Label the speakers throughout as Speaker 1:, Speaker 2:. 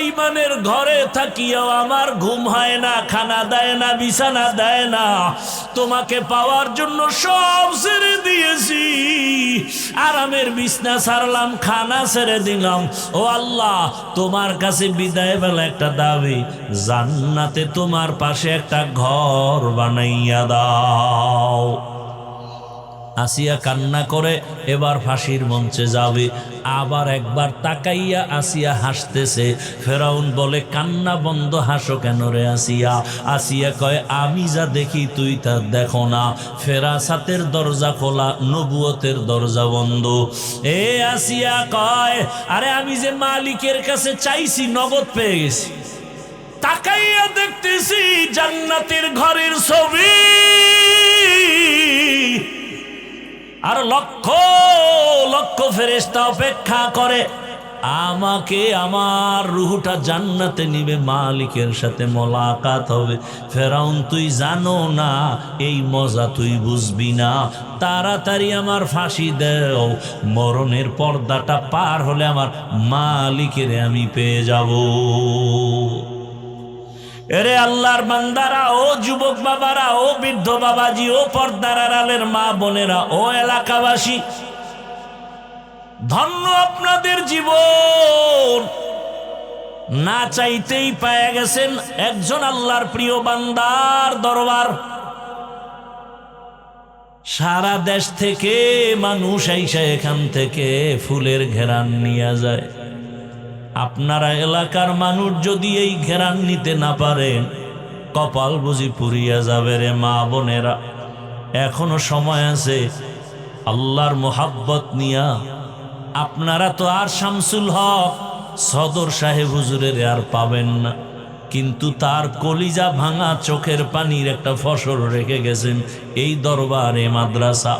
Speaker 1: বেঈমানের ঘরে থাকিও আমার ঘুম হয় না, খানা দেয় না, বিছানা দেয় না। তোমাকে পাওয়ার জন্য সব ছেড়ে দিয়েছি, আরামের বিছনা ছাড়লাম, খানা ছেড়ে দিলাম। ও আল্লাহ, তোমার কাছে বিদায় বেলা একটা দাবি, জান্নাতে তোমার পাশে একটা ঘর বানাইয়া দাও। আসিয়া কান্না করে এবার ফাঁসির মঞ্চে যাবে। আবার একবার তাকাইয়া আসিয়া হাসতেছে। ফেরাউন বলে, কান্না বন্ধ, হাসো কেন রে আসিয়া? আসিয়া কয়, আমি যা দেখি তুই তা দেখো না। ফেরাসাতের দরজা খোলা, নবুয়তের দরজা বন্ধ। এ আসিয়া কয়, আরে আমি যে মালিকের কাছে চাইছি নগদ পেয়ে গেছি। তাকাইয়া দেখতেছি জান্নাতের ঘরের ছবি, আর লক্ষ লক্ষ ফেরেশতা অপেক্ষা করে আমাকে, আমার রূহটা জান্নাতে নিবে, মালিকের সাথে মোলাকাত হবে। ফেরাউন, তুই জানো না, এই মজা তুই বুঝবি না। তাড়াতাড়ি আমার ফাঁসি দেও, মরণের পর্দাটা পার হলে আমার মালিকের আমি পেয়ে যাব। এরে আল্লাহর বান্দারা, ও যুবক বাবারা, ও বৃদ্ধ বাবাজি, ও পর্দার আড়ালের মা বোনেরা, ও এলাকাবাসী, ধন্য আপনাদের জীবন। না চাইতেই পেয়ে গেছেন একজন আল্লাহর প্রিয় বান্দার দরবার। সারা দেশ থেকে মানুষ আইসা এখান থেকে ফুলের ঘেরান নিয়ে যায়। আপনারা এলাকার মানুষ যদি এই ঘেরান নিতে না পারেন, কপাল বুঝি পুড়িয়া যাবে রে মা বোনেরা। এখনো সময় আছে, আল্লাহর মোহাব্বত নিয়া। আপনারা তো আর শামসুল হক সদর সাহেব হুজুরের আর পাবেন না, কিন্তু তার কলিজা ভাঙা চোখের পানির একটা ফসল রেখে গেছেন এই দরবারে মাদ্রাসা।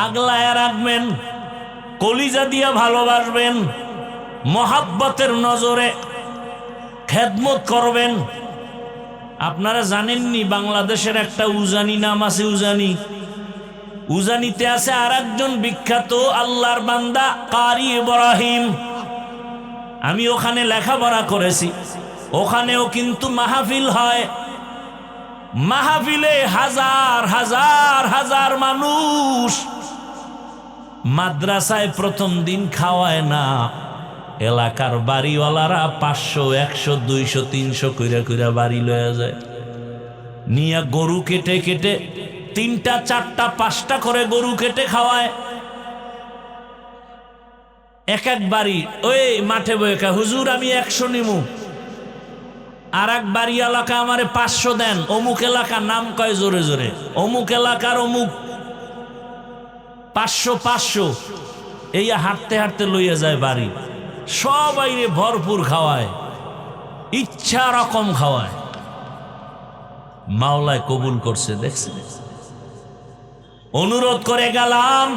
Speaker 1: আগলায় রাখবেন, কলিজা দিয়া ভালোবাসবেন, মোহাব্বতের নজরে খেদমত করবেন। আপনারা জানেননি বাংলাদেশের একটা উজানি নাম আছে, উজানি। উজানিতে আছে আর একজন বিখ্যাত আল্লাহর বান্দা, কারি ইব্রাহিম। আমি ওখানে লেখাপড়া করেছি, ওখানেও কিন্তু মাহফিল হয়। মাহফিলে হাজার হাজার হাজার মানুষ। মাদ্রাসায় প্রথম দিন খাওয়ায় না, এলাকার বাড়িওয়ালারা 500, 100, 200, 300 কইরা কইরা বাড়ি লয়ে যায়। নিয়া গরু কেটে কেটে 3টা 4টা 5টা করে গরু কেটে খাওয়ায়। এক এক বাড়ি ওই মাঠে বইকা, হুজুর আমি 100 নিমু। আর এক বাড়ি এলাকা আমারে 500 দেন। অমুক এলাকার নাম কয় জোরে জোরে, অমুক এলাকার অমুক 500 500, এই হাঁটতে হাঁটতে লইয়া যায় বাড়ি। সবাই ভরপুর খাওয়ায়, ইচ্ছা রকম খাওয়ায়। মাওলায় কবুল করছে, দেখছে। অনুরোধ করে গেলাম,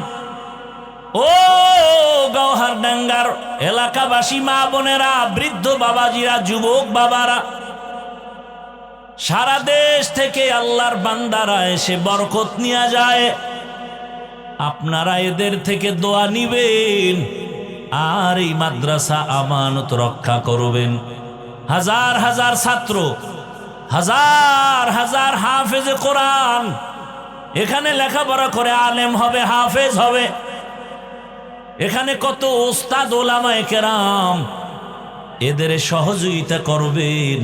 Speaker 1: ও গওহারডাঙ্গার এলাকাবাসী মা বোনেরা, বৃদ্ধ বাবাজিরা, যুবক বাবারা, সারা দেশ থেকে আল্লাহর বান্দারা এসে বরকত নিয়ে যায়। আপনারা এদের থেকে দোয়া নিবেন আর এই মাদ্রাসা আমানত রক্ষা করবেন। হাজার হাজার ছাত্র, হাজার হাজার হাফেজে কোরআন এখানে লেখাপড়া করে আলেম হবে, হাফেজ হবে। এখানে কত ওস্তাদ ওলামায়ে কেরাম, এদের সহযোগিতা করবেন,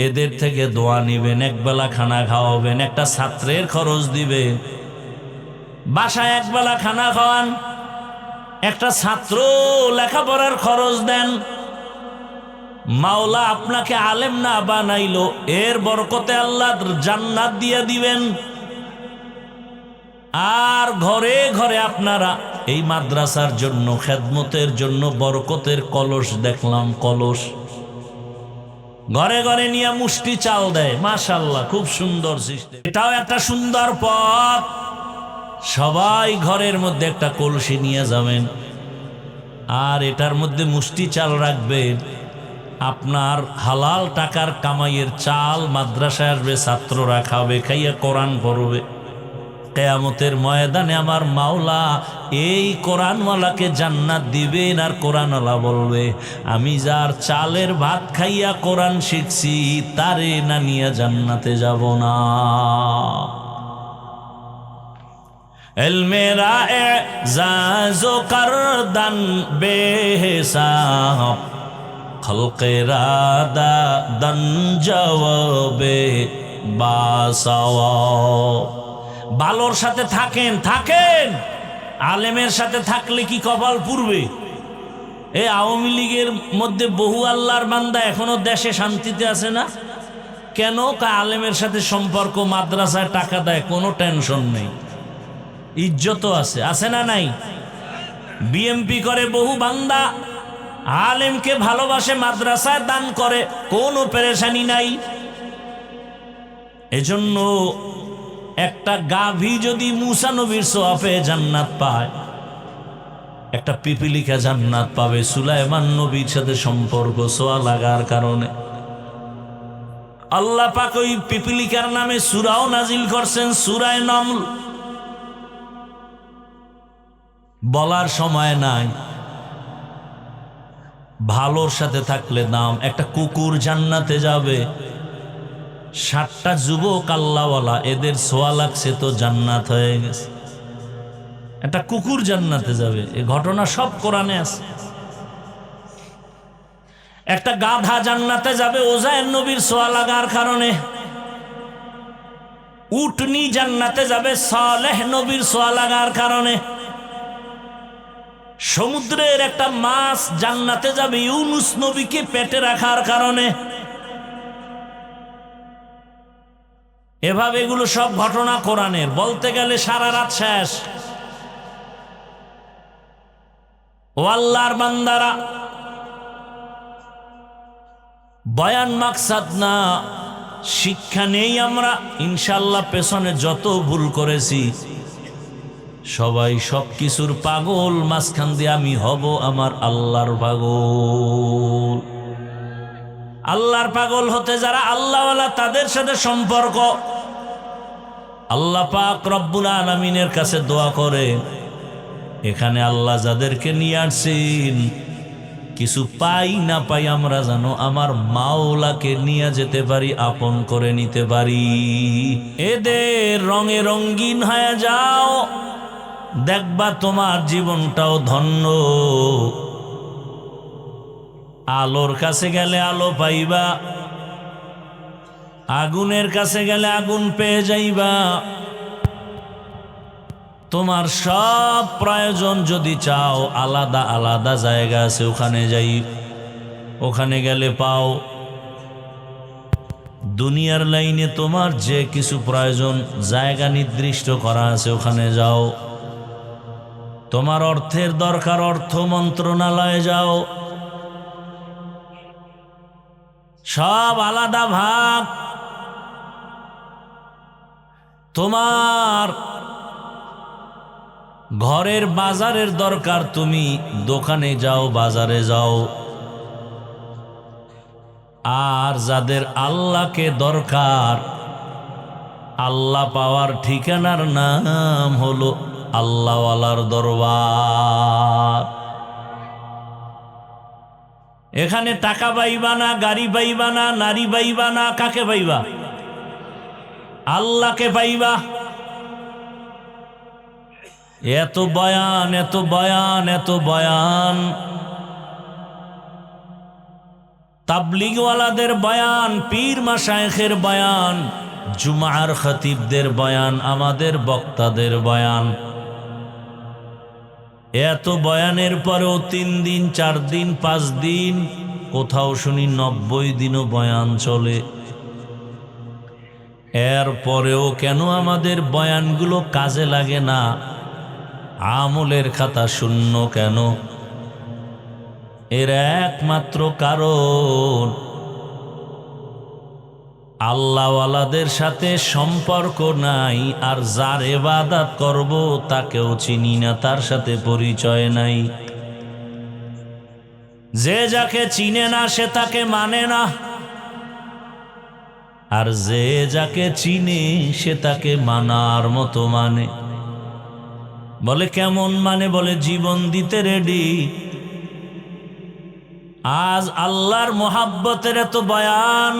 Speaker 1: এদের থেকে দোয়া নিবেন, একবেলা খানা খাওয়াবেন, একটা ছাত্রের খরচ দিবেন। বাসায় একবেলা খানা খাওয়ান, একটা ছাত্র লেখাপড়ার খরচ দেন। মাওলা আপনাকে আলেম না বানাইলো, এর বরকতে আল্লাহ জান্নাত দিয়ে দিবেন। আর ঘরে ঘরে আপনারা এই মাদ্রাসার জন্য, খেদমতের জন্য বরকতের কলস দেখলাম, কলস ঘরে ঘরে নিয়ে মুষ্টি চাল দেয়। মাশাআল্লাহ, খুব সুন্দর সিস্টেম। এটাও একটা সুন্দর পথ। সবাই ঘরের মধ্যে একটা কলসি নিয়ে যাবেন, আর এটার মধ্যে মুষ্টি চাল রাখবেন। আপনার হালাল টাকার কামাইয়ের চাল মাদ্রাসায় আসবে, ছাত্ররা খাবে, খাইয়া কোরআন পড়বে। কিয়ামতের ময়দানে আমার মাওলা এই কোরআনওয়ালাকে জান্নাত দিবেন। আর কোরআনওয়ালা বলবে, আমি যার চালের ভাত খাইয়া কোরআন শিখছি তারে না নিয়ে জান্নাতে যাব না। এলমেরা এজাজো করদান বেহিসাব, খলকেরা দান জওয়াবে বাসাওয়াব। ভালোর সাথে থাকেন, আলেমের সাথে থাকলে কি কপাল পুড়বে। এই আওয়ামী লীগের মধ্যে বহু আল্লাহর বান্দা এখনো দেশে শান্তিতে আছে না কেন? আলেমের সাথে সম্পর্ক, মাদ্রাসায় টাকা দেয়, কোনো টেনশন নেই, ইজ্জতও আছে, আছে না নাই? বিএমপি করে বহু বান্দা, আলেমকে ভালোবাসে, মাদ্রাসায় দান করে, কোনো পেরেশানি নাই। এজন্য একটা গাভী যদি মুসা নবীর সোয়াবে জান্নাত পায়, একটা পিপিলিকা জান্নাত পাবে সুলাইমান নবীর সাথে সম্পর্ক সোয়া লাগার কারণে। আল্লাহ পাক ওই পিপিলিকার নামে সূরাও নাজিল করছেন, সূরা নমল। বলার সময় নাই, ভালোর সাথে থাকলে দাম। একটা কুকুর জান্নাতে যাবে, 60টা যুবক আল্লাহওয়ালা, এদের সোয়া লাগছে তো জান্নাত হয়ে গেছে। একটা কুকুর জান্নাতে যাবে, এই ঘটনা সব কোরআনে আছে। একটা গাধা জান্নাতে যাবে ওজায়ের নবীর সোয়া লাগার কারণে। উটনি জান্নাতে যাবে সালেহ নবীর সোয়া লাগার কারণে। সমুদ্রের একটা মাছ জান্নাতে যাবে ইউনুস নবীকে পেটে রাখার কারণে। এভাবে এগুলো সব ঘটনা কোরআনের, বলতে গেলে সারা রাত শেষ। ও আল্লাহর বান্দারা, বয়ান মাকসাদ না, শিক্ষা নেই আমরা। ইনশাআল্লাহ পেছনে যত ভুল করেছি সবাই সব কিছুর পাগল, মাঝখান দিয়ে আমি হব আমার আল্লাহর পাগল। আল্লাহর পাগল হতে যারা আল্লাহওয়ালা, তাদের সাথে সম্পর্ক। আল্লাহ পাক রব্বুল আলামিনের কাছে দোয়া করে, এখানে আল্লাহ যাদেরকে নিয়ে আসছেন, কিছু পাই না পাই আমরা জানো আমার মাওলাকে নিয়ে যেতে পারি, আপন করে নিতে পারি। এদের রঙে রঙিন হয়ে যাও, দেখবা তোমার জীবনটাও ধন্য। আলোর কাছে গেলে আলো পাইবা, আগুনের কাছে গেলে আগুন পেয়ে যাইবা। তোমার সব প্রয়োজন যদি চাও, আলাদা আলাদা জায়গা আছে, ওখানে যাই, ওখানে গেলে পাও। দুনিয়ার লাইনে তোমার যে কিছু প্রয়োজন, জায়গা নির্দিষ্ট করা আছে, ওখানে যাও। তোমার অর্থের দরকার, অর্থ মন্ত্রণালয়ে যাও। সব আলাদা ভাগ। তোমার ঘরের বাজারের দরকার, তুমি দোকানে যাও, বাজারে যাও। আর যাদের আল্লাহকে দরকার, আল্লাহ পাওয়ার ঠিকানার নাম হলো আল্লাহওয়ালার দরবার। এখানে টাকা পাইবা না, গাড়ি পাইবা না, নারী পাইবা না, কাকে পাইবা? আল্লাহকে পাইবা। এত বয়ান, এত বয়ান, এত বয়ান, তাবলীগওয়ালাদের বয়ান, পীর মাশায়েখের বয়ান, জুমার খতিবদের বয়ান, আমাদের বক্তাদের বয়ান। এত বয়ানের পরেও 3 দিন, 4 দিন, 5 দিন, কোথাও শুনি 90 দিনও বয়ান চলে। এর পরেও কেন আমাদের বয়ানগুলো কাজে লাগে না? আমলের খাতা শূন্য কেন? এর একমাত্র কারণ, আল্লাহওয়ালাদের সাথে সম্পর্ক নাই। আর যার ইবাদত করব তাকেও চিনি না, তার সাথে পরিচয় নাই। যে যাকে চিনে না সে তাকে মানে না, আর যে যাকে চিনে সে তাকে মানার মতো মানে। বলে কেমন মানে? বলে জীবন দিতে রেডি। আজ আল্লাহর মোহাব্বতের এত বয়ান,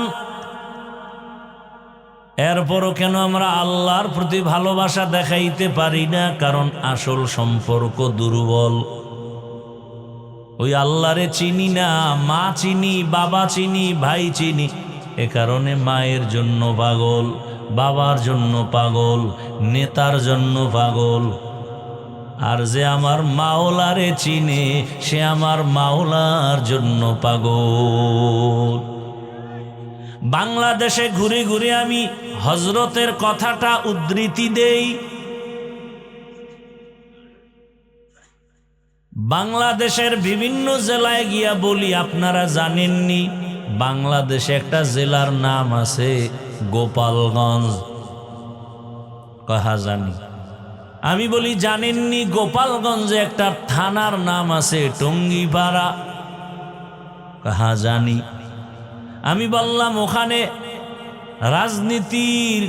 Speaker 1: এরপরও কেন আমরা আল্লাহর প্রতি ভালোবাসা দেখাইতে পারি না? কারণ আসল সম্পর্ক দুর্বল। ওই আল্লাহরে চিনি না, মা চিনি, বাবা চিনি, ভাই চিনি, এ কারণে মায়ের জন্য পাগল, বাবার জন্য পাগল, নেতার জন্য পাগল। আর যে আমার মাওলারে চিনে সে আমার মাওলার জন্য পাগল। বাংলাদেশে ঘুরে ঘুরে আমি হযরতের কথাটা উদ্ধৃতি দেই। বাংলাদেশের বিভিন্ন জেলায় গিয়া বলি, আপনারা জানেননি বাংলাদেশে একটা জেলার নাম আছে গোপালগঞ্জ? কাহা জানি? আমি বলি জানেননি গোপালগঞ্জে একটা থানার নাম আছে টঙ্গিপাড়া? কাহা জানি? আমি বললাম ওখানে রাজনীতির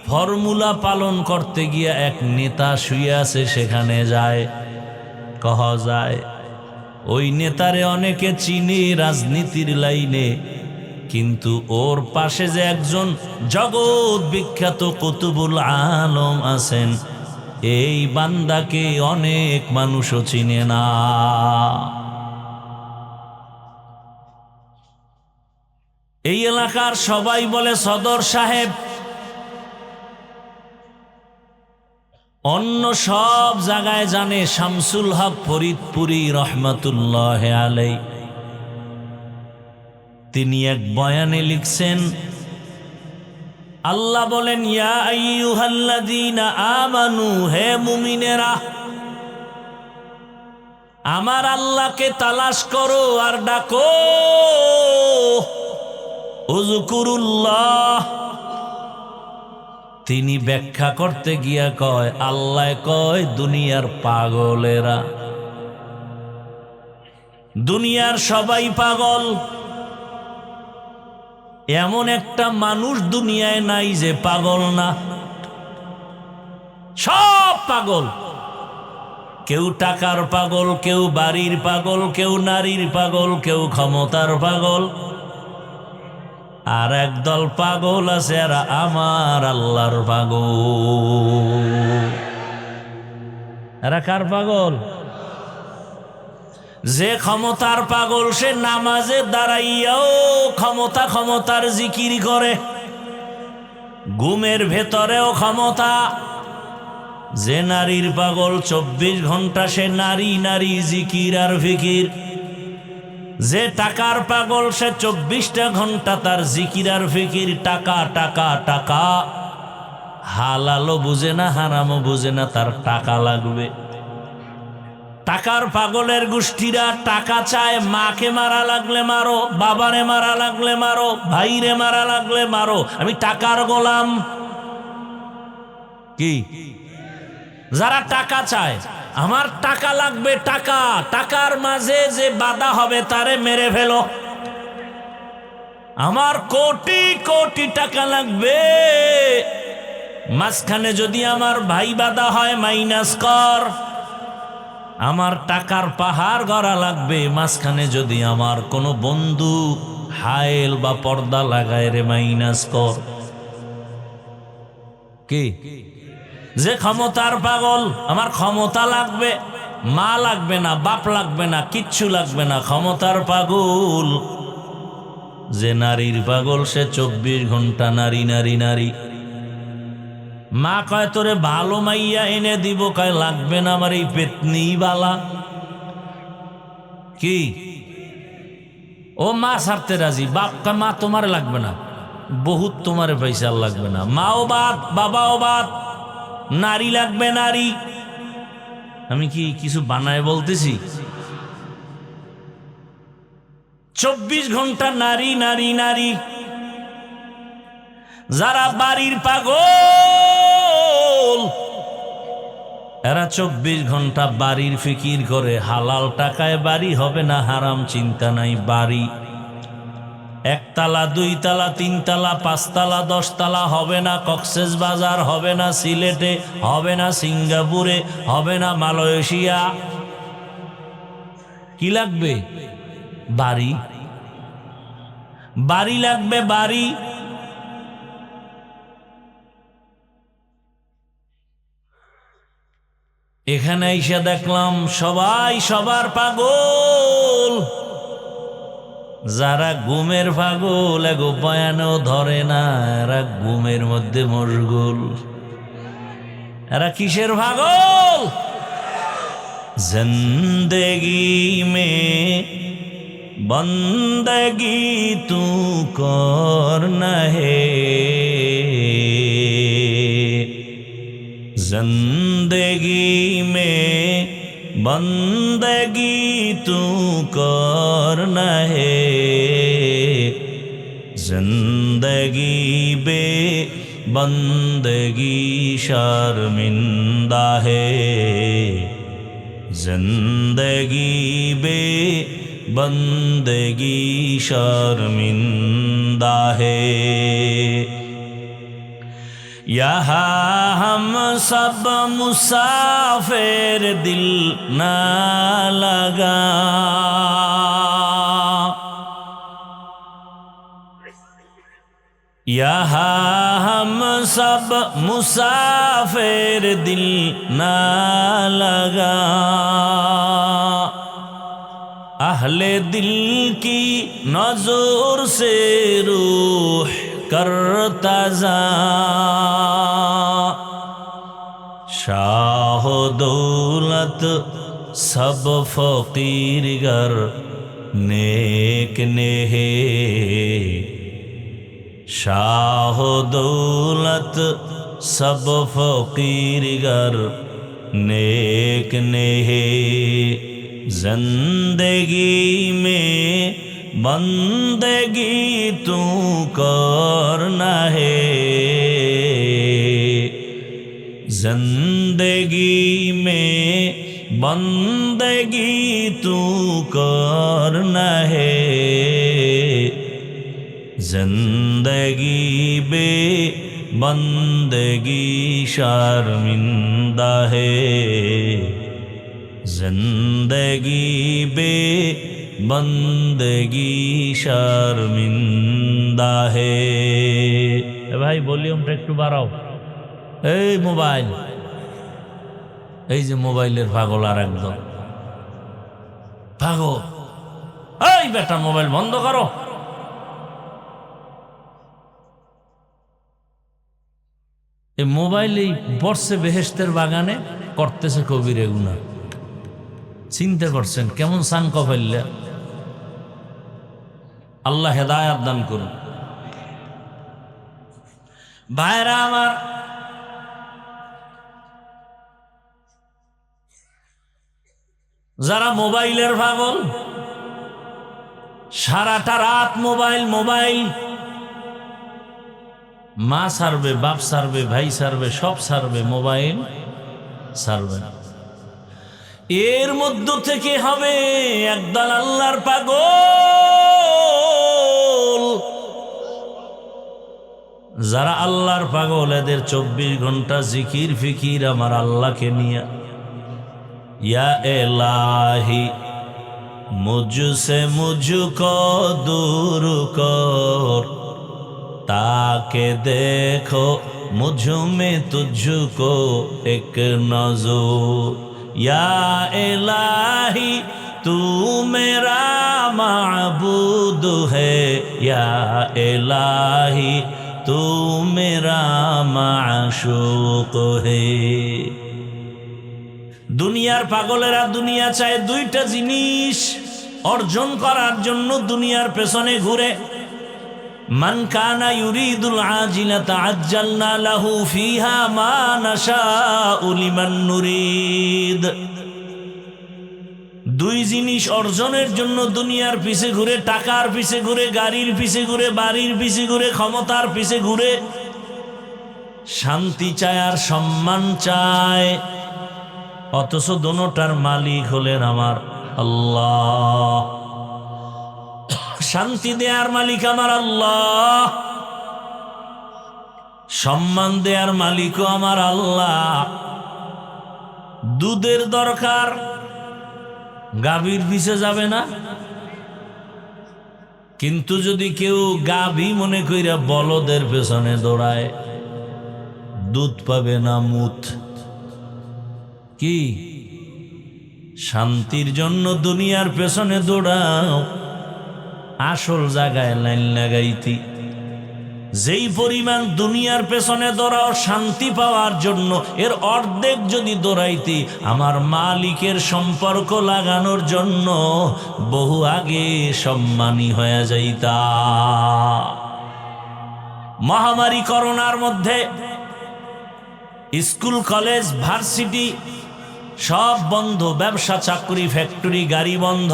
Speaker 1: ফর্মুলা পালন করতে গিয়া এক নেতা শুয়ে আছে, সেখানে যায়? কহ যায়। ওই নেতারে অনেকে চিনে রাজনীতির লাইনে, কিন্তু ওর পাশে যে একজন জগৎ বিখ্যাত কুতুবুল আলম আছেন, এই বান্দাকে অনেক মানুষও চিনে না। এই এলাকার সবাই বলে সদর সাহেব, অন্য সব জায়গায় জানে শামসুল হক ফরিদপুরি রহমাতুল্লাহ আলাই। তিনি এক বয়ানে লিখছেন, আল্লাহ বলেন ইয়া আইয়ুহাল্লাযীনা আমানু, হে মুমিনেরা, আমার আল্লাহকে তালাশ করো আর ডাকো। উযকুরুল্লাহ। তিনি ব্যাখ্যা করতে গিয়া কয়, আল্লাহ কয় দুনিয়ার পাগলেরা। দুনিয়ার সবাই পাগল, এমন একটা মানুষ দুনিয়ায় নাই যে পাগল না। সব পাগল। কেউ টাকার পাগল, কেউ বাড়ির পাগল, কেউ নারীর পাগল, কেউ ক্ষমতার পাগল। আর একদল পাগল আছে, আর আমার আল্লাহর পাগল। এরা কার পাগল? যে ক্ষমতার পাগল সে নামাজে দাঁড়াইয়াও ক্ষমতার জিকির করে, ঘুমের ভেতরেও ক্ষমতা। যে নারীর পাগল 24 ঘন্টা সে নারী জিকির আর ফিকির। যে টাকার পাগল সে 24টা ঘন্টা তার জিকির আর ফিকির, টাকা টাকা টাকা। হালালও বুঝে না, হারামও বুঝে না, তার টাকা লাগবে। টাকার পাগলের গোষ্ঠীরা টাকা চায়, মাকে মারা লাগলে মারো, বাবারে মারা লাগলে মারো, ভাইরে মারা লাগলে মারো, আমি টাকার গোলাম। কি? যারা টাকা চায়, আমার টাকা লাগবে, টাকা, টাকার মাঝে যে বাধা হবে তারে মেরে ফেলো। আমার কোটি কোটি টাকা লাগবে, মাঝখানে যদি আমার ভাই বাধা হয় মাইনাস কর। আমার টাকার পাহাড় গড়া লাগবে, মাঝখানে যদি আমার কোনো বন্ধু হায়েল বা পর্দা লাগায় রে মাইনাস কর। কি? যে ক্ষমতার পাগল, আমার ক্ষমতা লাগবে, মা লাগবে না, বাপ লাগবে না, কিচ্ছু লাগবে না, ক্ষমতার পাগল। যে নারীর পাগল সে 24 ঘন্টা নারী নারী নারী। মা কয় তোরে ভালো মাইয়া এনে দিব, কয় লাগবে না, আমার এই পেতনি বালা। কি? ও মা ছাড়তে রাজি, বাপ কয় মা তোমার লাগবে না, বহুত তোমারে পয়সা লাগবে না, মাও বাদ বাবাও বাদ, নারী লাগবে নারী। আমি কি কিছু বানায় বলতেছি? 24 ঘন্টা নারী নারী নারী। যারা বাড়ির পাগল এরা 24 ঘন্টা বাড়ির ফিকির করে, হালাল টাকায় বাড়ি হবে না, হারাম চিন্তা নাই বাড়ি। একতলা, দুইতলা, তিনতলা, পাঁচতলা, 10 তলা হবে না কক্সবাজার, হবে না সিলেটে, হবে না সিঙ্গাপুরে, হবে না মালয়েশিয়া। কি লাগবে? বাড়ি। বাড়ি লাগবে, বাড়ি। এখানে এসে দেখলাম সবাই সবার পাগল। যারা ঘুমের পাগল এগো বয়ানও ধরে না, এরা ঘুমের মধ্যে মশগুল। এরা কিসের পাগল? জিন্দেগি মে বন্দগি তু করনা হে, जिंदगी में बंदगी तू करना है, जिंदगी बे बंदगी शर्मिंदा है, जिंदगी बे बंदगी शर्मिंदा है। यहाँ हम सब मुसाफिर दिल ना लगा, यहाँ हम सब मुसाफिर दिल ना लगा, अहले दिल की नजर से रूह करता जा, शाह दौलत सब फकीर गर नेक ने है, शाह दौलत सब फकीर गर नेक ने है, जिंदगी में बंदगी तू करना है, जिंदगी में बंदगी तू करना है, जिंदगी बे बंदगी शर्मिंदा है, जिंदगी बे बंदगी शर्मिंदा है। भाई वॉल्यूमটা একটু বাড়াও। এই মোবাইল, এই যে মোবাইলের পাগল আর একদম পাগল। এই বেটা মোবাইল বন্ধ করো। এই মোবাইলেই বর্ষে বেহেশতের বাগানে করতেছে কবিরে গুনাহ। চিন্তা করছেন কেমন সাঙ্ক ফেললে? আল্লাহ হেদায়াত দান করুন। ভাইরা আমার, যারা মোবাইলের পাগল, সারাটা রাত মোবাইল মোবাইল, মা সারবে, বাপ সারবে, ভাই সারবে, সব সারবে, মোবাইল সারবে না। এর মধ্য থেকে হবে একদল আল্লাহর পাগল। যারা আল্লাহর পাগল, এদের 24 ঘন্টা জিকির ফিকির আমার আল্লাহকে নিয়ে। ইয়া ইলাহি মুঝসে মুঝকো দূর কর, ताके देखो मुझ में तुझको एक नजर, या इलाही तू मेरा माबूद है, या इलाही तू मेरा माशूक है। দুনিয়ার পাগলেরা দুনিয়া চায়, দুইটা জিনিস অর্জন করার জন্য দুনিয়ার পেছনে ঘুরে। মান কানা ইউরিদুল আজিলাতা আজ্জালনা লাহু ফিহা মা নাশাউ লিমান নুরিদ। দুই জিনিস অর্জনের জন্য দুনিয়ার পিছে ঘুরে, টাকার পিছে ঘুরে, গাড়ির পিছে ঘুরে, বাড়ির পিছে ঘুরে, ক্ষমতার পিছে ঘুরে। শান্তি চায় আর সম্মান চায়, অথচ দোনোটার মালিক হলেন আমার আল্লাহ। শান্তি দেয়ার মালিক আমার আল্লাহ, সম্মান দেয়ার মালিকও আমার আল্লাহ। দুধের দরকার, গাভীর পিছে যাবে না। কিন্তু যদি কেউ গাভী মনে কইরা বলদের পেছনে দৌড়ায়, দুধ পাবে না মুত। কি শান্তির জন্য দুনিয়ার পেছনে দৌড়াও, আসল জায়গায় লাইন লাগাইতি। যেই পরিমাণ দুনিয়ার পেছনে দৌড়াও শান্তি পাওয়ার জন্য, এর অর্ধেক যদি দৌড়াইতি আমার মালিকের সম্পর্ক লাগানোর জন্য, বহু আগে সম্মানী হয়ে যাইতা। মহামারী করোনার মধ্যে স্কুল কলেজ ভার্সিটি সব বন্ধ, ব্যবসা চাকরি ফ্যাক্টরি গাড়ি বন্ধ,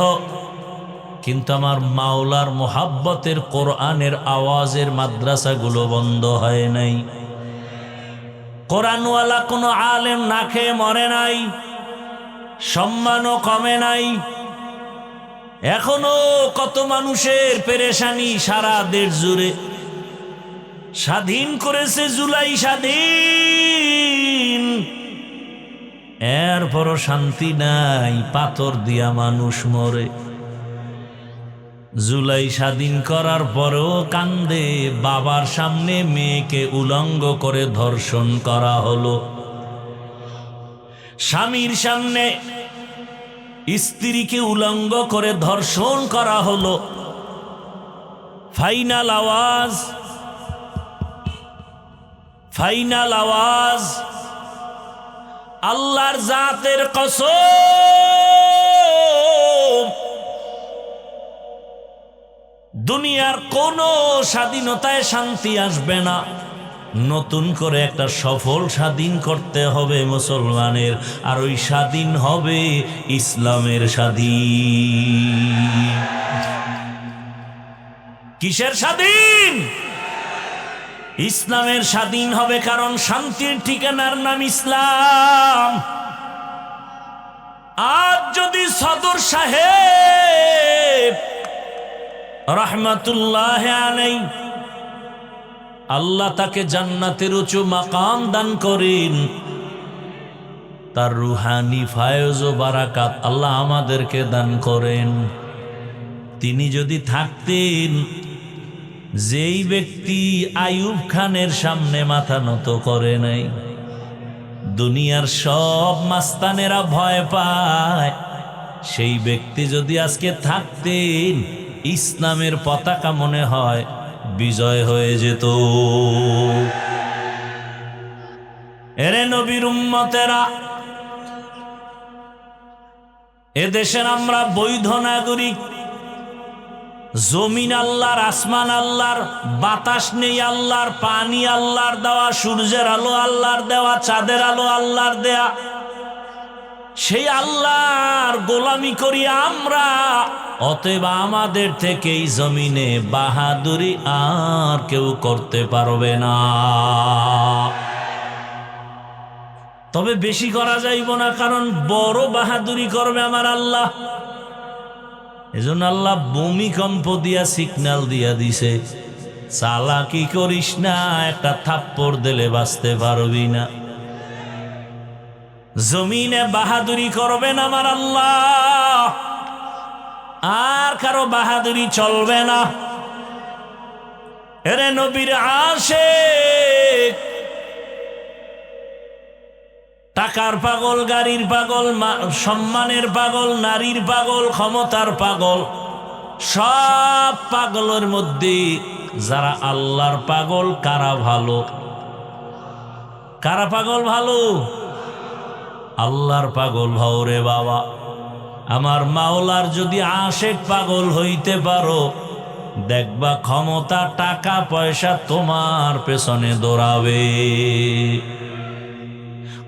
Speaker 1: কিন্তু আমার মাওলার মোহাব্বতের কোরআনের আওয়াজের মাদ্রাসাগুলো বন্ধ হয় নাই। কোরআনওয়ালা কোনো আলেম না খেয়ে মরে নাই, সম্মানও কমে নাই। এখনো কত মানুষের পেরেশানি সারা দেশ জুড়ে। স্বাধীন করেছে জুলাই স্বাধীন, এরপরও শান্তি নাই, পাথর দিয়া মানুষ মরে। জুলাই স্বাধীন করার পরেও কান্দে, বাবার সামনে মেয়েকে উলঙ্গ করে ধর্ষণ করা হলো, স্বামীর সামনে স্ত্রীকে উলঙ্গ করে ধর্ষণ করা হলো। ফাইনাল আওয়াজ, ফাইনাল আওয়াজ, আল্লাহর জাতের কসম, দুনিয়ার কোন স্বাধীনতায় শান্তি আসবে না। নতুন করে একটা সফল স্বাধীন করতে হবে মুসলমানের, আর ওই স্বাধীন হবে ইসলামের স্বাধীন। কিসের স্বাধীন? ইসলামের স্বাধীন হবে, কারণ শান্তির ঠিকানার নাম ইসলাম। আজ যদি সদর সাহেব রহমাতুল্লাহ আলাইহি, আল্লাহ তাকে জান্নাতের উঁচু মাকাম দান করেন, তার রুহানি ফায়জ ও বারাকাত আল্লাহ আমাদেরকে দান করেন। তিনি যদি থাকতেন, যেই ব্যক্তি আইয়ুব খানের সামনে মাথা নত করে নাই, দুনিয়ার সব মাস্তানেরা ভয় পায়, সেই ব্যক্তি যদি আজকে থাকতেন, ইসলামের পতাকা মনে হয় বিজয় হয়ে যেত। এরে নবীর উম্মতেরা, এদেশের আমরা বৈধ নাগরিক। জমিন আল্লাহর, আসমান আল্লাহর, বাতাস নেই আল্লাহর, পানি আল্লাহর দেওয়া, সূর্যের আলো আল্লাহর দেওয়া, চাঁদের আলো আল্লাহর দেয়া। সেই আল্লাহর গোলামি করি আমরা, অতএব আমাদের থেকে এই জমিনে বাহাদুরি আর কেউ করতে পারবে না। তবে বেশি করা যাইব না, কারণ বড় বাহাদুরি করবে আমার আল্লাহ। এজন্য আল্লাহ ভূমিকম্প দিয়া সিগন্যাল দিয়া দিছে, চালাকি করিস না, একটা থাপ্পড় দিলে বাঁচতে পারবি না। জমিনে বাহাদুরি করবেন আমার আল্লাহ, আর কারো বাহাদুরি চলবে না। এরে নবীর আশিক, টাকার পাগল, গাড়ির পাগল, সম্মানের পাগল, নারীর পাগল, ক্ষমতার পাগল, সব পাগলের মধ্যে যারা আল্লাহর পাগল, কারা ভালো? কারা পাগল ভালো? আল্লাহর পাগল ভাও রে বাবা। আমার মাওলার যদি আশেক পাগল হইতে পারো, দেখবা ক্ষমতা, টাকা পয়সা তোমার পেছনে দৌড়াবে।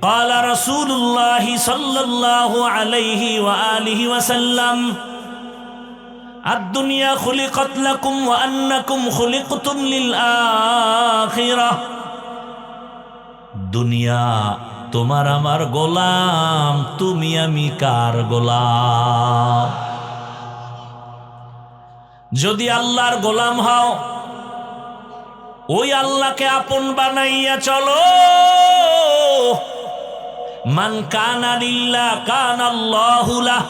Speaker 1: قال رسول الله صلى الله عليه وآله وسلم الدنيا خلقت لكم وأنكم خلقتم للآخرة। দুনিয়া তোমার আমার গোলাম, তুমি আমি কার গোলাম? যদি আল্লাহর গোলাম হও, ওই আল্লাহকে আপন বানাইয়া চলো। মান কানা লিল্লাহ কানা আল্লাহু লাহ।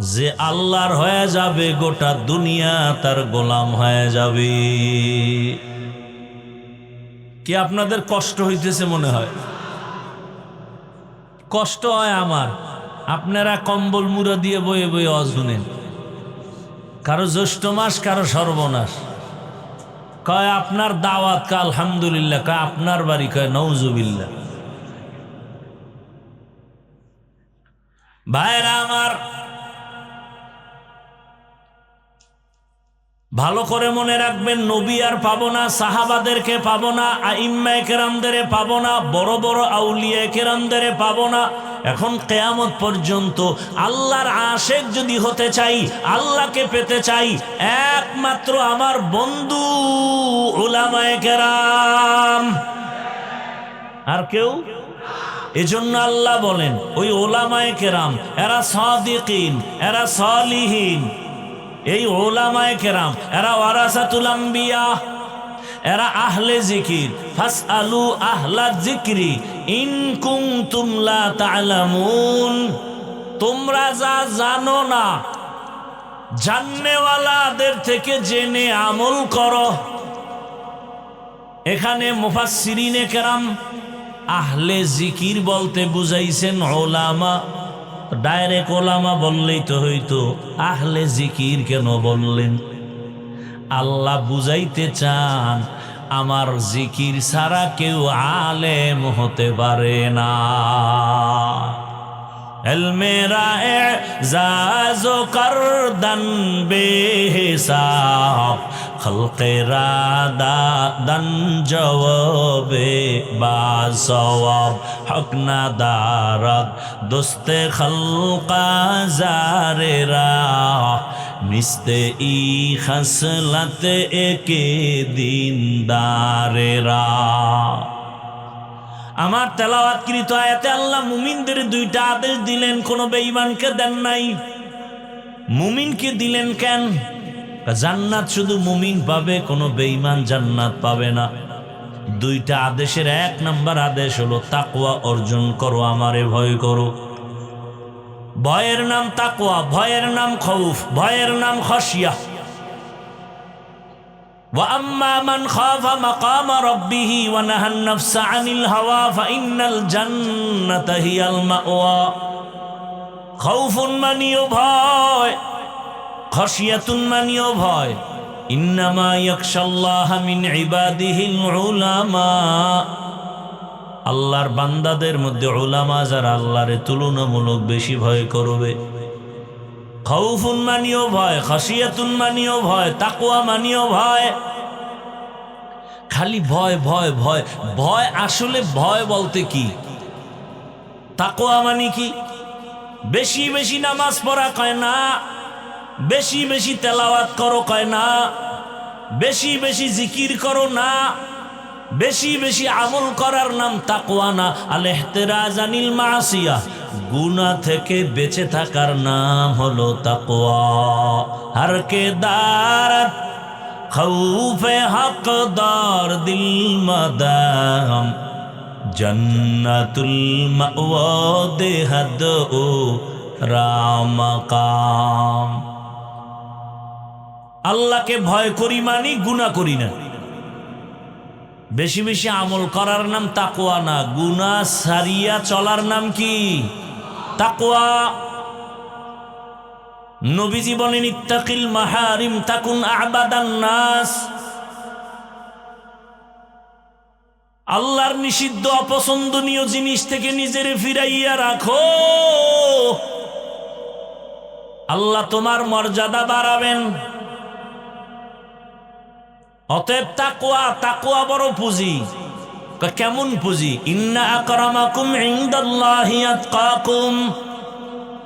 Speaker 1: যে আল্লাহর হয়ে যাবে, গোটা দুনিয়া তার গোলাম হয়ে যাবে। কি আপনাদের কষ্ট হইতেছে মনে হয়? কষ্ট হয় আমার। আপনারা কম্বল মুড়া দিয়ে বয়ে বয়ে ওয়াজ শুনেন। কারো জ্যৈষ্ঠ মাস, কারো সর্বনাশ। কয় আপনার দাওয়াত, কা আলহামদুলিল্লাহ। কয় আপনার বাড়ি, কয় নওজুবিল্লাহ। ভাইরা আমার, ভালো করে মনে রাখবেন, নবী আর পাবো না, সাহাবাদেরকে পাবো না, আইম্মায়ে কেরামদের পাবো না, বড় বড় আউলিয়া কেরামদের পাবো না। এখন কিয়ামত পর্যন্ত আল্লাহর আশিক যদি হতে চাই, আল্লাহকে পেতে চাই, একমাত্র আমার বন্ধু উলামায়ে কেরাম, আর কেউ। এজন্য আল্লাহ বলেন, ওই উলামায়ে কেরাম এরা সাদিকিন, এরা সালিহিন। এই উলামায়ে কেরাম এরা ওয়ারাসাতুল আম্বিয়া, এরা আহলে জিকির। ফাসআলু আহলা যিকরি ইন কুনতুম লা তা'লামুন। তোমরা যা জানো না, জাননেওয়ালাদের থেকে জেনে আমল করো। এখানে মুফাসসিরিনে কেরাম আহলে জিকির বলতে বুঝাইছেন উলামা। ডাইরেক্ট ওলামা বললেই তো হইতো, আহলে জিকির কেন বললেন? আল্লাহ বুঝাইতে চান, আমার জিকির ছাড়া কেউ আলেম হতে পারে না। এলমেরা এজাজো করদন বেহিসাব, খলকেরা দাদন জওয়াবে বাসওয়াব, হক না দারদ দোস্তে খলকা জারেরা, মিস্তে ই খসলত একে দিনদারেরা। আমার তেলাওয়াতকৃত আয়াতে আল্লাহ মুমিনদের দুইটা আদেশ দিলেন, কোন বেঈমানকে দেন নাই। মুমিনকে দিলেন কেন? জান্নাত শুধু মুমিন পাবে, কোনো বেঈমান জান্নাত পাবে না। দুইটা আদেশের এক নাম্বার আদেশ হলো তাকওয়া অর্জন করো, আমারে ভয় করো। ভয়ের নাম তাকওয়া, ভয়ের নাম খৌফ, ভয়ের নাম খশিয়া। وَأَمَّا مَنْ خَافَ مَقَامَ رَبِّهِ وَنَهَى النَّفْسَ عَنِ الْهَوَى فَإِنَّ الْجَنَّةَ هِيَ الْمَأْوَى। خَوْفٌ মানিও ভয়, খশিয়াতুন মানিও ভয়। ইন্নামা ইয়াখশাল্লাহ মিন ইবাদিহিল উলামা। আল্লাহর বান্দাদের মধ্যে উলামা যারা আল্লাহরে তুলনামূলক বেশি ভয় করবে। খৌফুন মানিও ভয়, খশিয়াতুন মানিও ভয়, তাকওয়া মানিও ভয়। খালি ভয় ভয় ভয় ভয়, আসলে ভয় বলতে কি? তাকওয়া মানে কি? বেশি বেশি নামাজ পড়া কয় না, বেশি বেশি তেলাওয়াত করো কয় না, বেশি বেশি জিকির করো না, বেশি বেশি আমল করার নাম তাকওয়া না। আল ইহতিরাজ আনিল মাসিয়া, গুনাহ থেকে বেঁচে থাকার নাম হলো তাকওয়া। হর কে দারত খৌফে হকদার দিল মাদাম, জান্নাতুল মাওয়া দেহাদ ও রামাকাম। আল্লাহকে ভয় করি মানি গুনাহ করি না। বেশি বেশি আমল করার নাম তাকওয়া না, গুনাহ সারিয়া চলার নাম কি? তাকওয়া। নবীজি বলেন, ইত্তাকিল মাহারিম তাকুন আবাদান নাস। আল্লাহর নিষিদ্ধ অপছন্দনীয় জিনিস থেকে নিজের ফিরাইয়া রাখো, আল্লাহ তোমার মর্যাদা বাড়াবেন। অতএব তাকওয়া, তাকওয়া বড় পুঁজি। কেমন পুঁজি? ইন্না আকরামাকুম ইনদাল্লাহি আতকাকুম।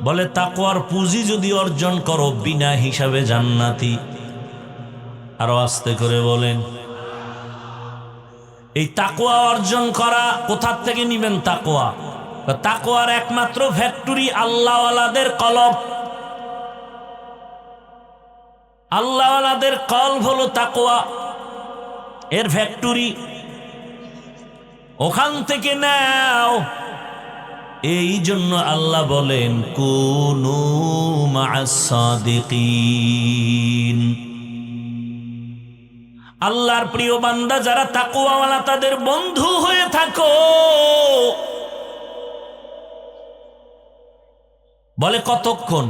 Speaker 1: বলে তাকওয়ার পুঁজি যদি অর্জন করো, বিনা হিসাবে জান্নাতি। আরো আস্তে করে বলেন। এই তাকওয়া অর্জন করা কোথা থেকে নিবেন? তাকওয়া, তাকওয়ার একমাত্র ফ্যাক্টরি আল্লাহওয়ালাদের কলব। আল্লাহওয়ালাদের কলব হলো তাকওয়া, এর ফ্যাক্টরি, ওখান থেকে নাও। এই জন্য আল্লাহ বলেন কুনু মা'আস সাদিকিন। আল্লাহর প্রিয় বান্দা যারা তাকওয়াওয়ালা তাদের বন্ধু হয়ে থাকো। বলে কতক্ষণ?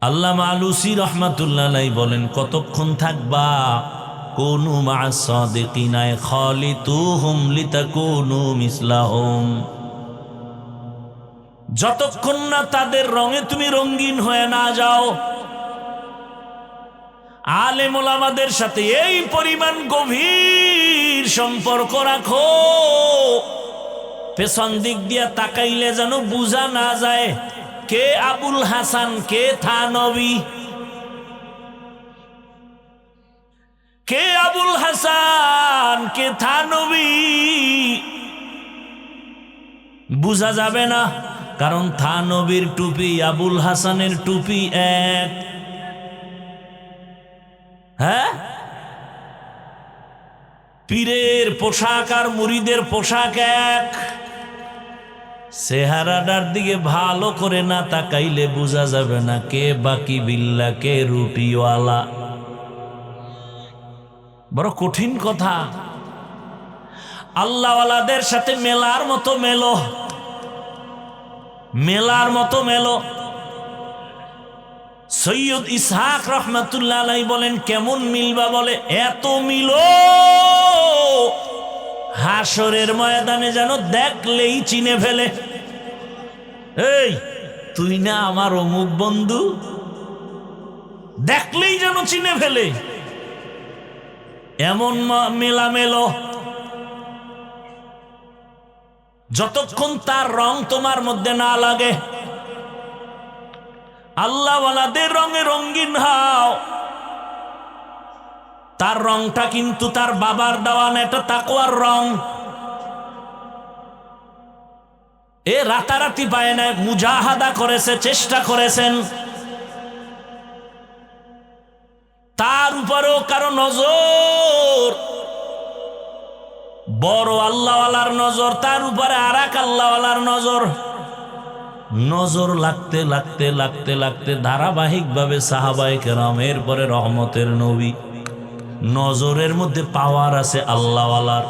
Speaker 1: আল্লামা আলুসি রহমাতুল্লাহ আলাইহি বলেন কতক্ষণ থাকবা? কুনু মা'আস সাদিকিন খালিতুহুম লিতাকুনু মিসলাহুম। যতক্ষণ না তাদের রঙে তুমি রঙিন হয়ে না যাও। আলেম ওলামাদের সাথে এই পরিমাণ গভীর সম্পর্ক রাখো, পেছন দিক দিয়া তাকাইলে যেন বুঝা না যায় কে আবুল হাসান, কে থানবী, কে আবুল হাসান, কে থানবী বুঝা যাবে না। কারণ থানবীর টুপি আবুল হাসানের টুপি এক। হ্যাঁ, পীরের পোশাক আর মুরিদের পোশাক এক। চেহারাটার দিকে ভালো করে না তাকাইলে বোঝা যাবে না কে বাকি বিল্লা, কে রুটিওয়ালা। বড় কঠিন কথা। আল্লাহওয়ালাদের সাথে মেলার মতো মেলো, মেলার মতো মেলো। সৈয়দ ইসহাক রহমাতুল্লাহ আলাইহি বলেন কেমন মিলবা? বলে এত মিলো হাসরের ময়দানে যেন দেখলেই চিনে ফেলে। এই তুই না আমার অমুক বন্ধু, দেখলেই যেন চিনে ফেলে, এমন মেলা মেলো। যতক্ষণ তার রং তোমার মধ্যে না লাগে। আল্লাহওয়ালাদের রঙে রঙিন হও। তার রংটা কিন্তু তার বাবার দেওয়া না, এটা তাকওয়ার রং। এ রাতারাতি পায় না, মুজাহাদা করেছে, চেষ্টা করেছেন। তার উপরেও কারো নজর, বড় আল্লাহওয়ালার নজর, তার উপরে আর এক আল্লাহওয়ালার নজর। নজর লাগতে লাগতে লাগতে লাগতে ধারাবাহিকভাবে সাহাবায়ে কেরাম, এরপরে রহমতের নবী। নজরের মধ্যে পাওয়ার আছে আল্লাহওয়ালার।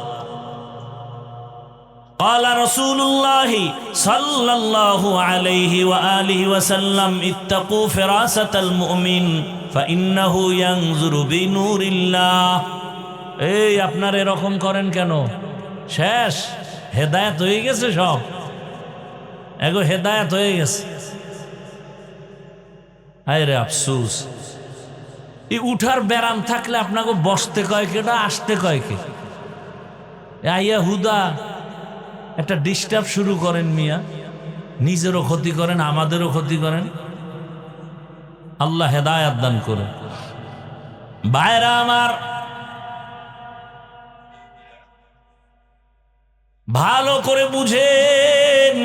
Speaker 1: قال رسول الله صلى الله عليه وآله وسلم اتقوا فراسة المؤمن فإنه ينظر بنور الله। এই আপনারা এরকম করেন কেন? শেষ হেদায়েত হয়ে গেছে, সব এগো হেদায়েত হয়ে গেছে। হায় রে আফসোস, এই উঠার ব্যারাম থাকলে আপনাকে বসতে কয় কেটা, আসতে কয় কে? আইয়া হুদা একটা ডিস্টার্ব শুরু করেন মিয়া, নিজেরও ক্ষতি করেন, আমাদেরও ক্ষতি করেন। আল্লাহ হেদায়েত দান করে। ভাইরা আমার, ভালো করে বুঝেন,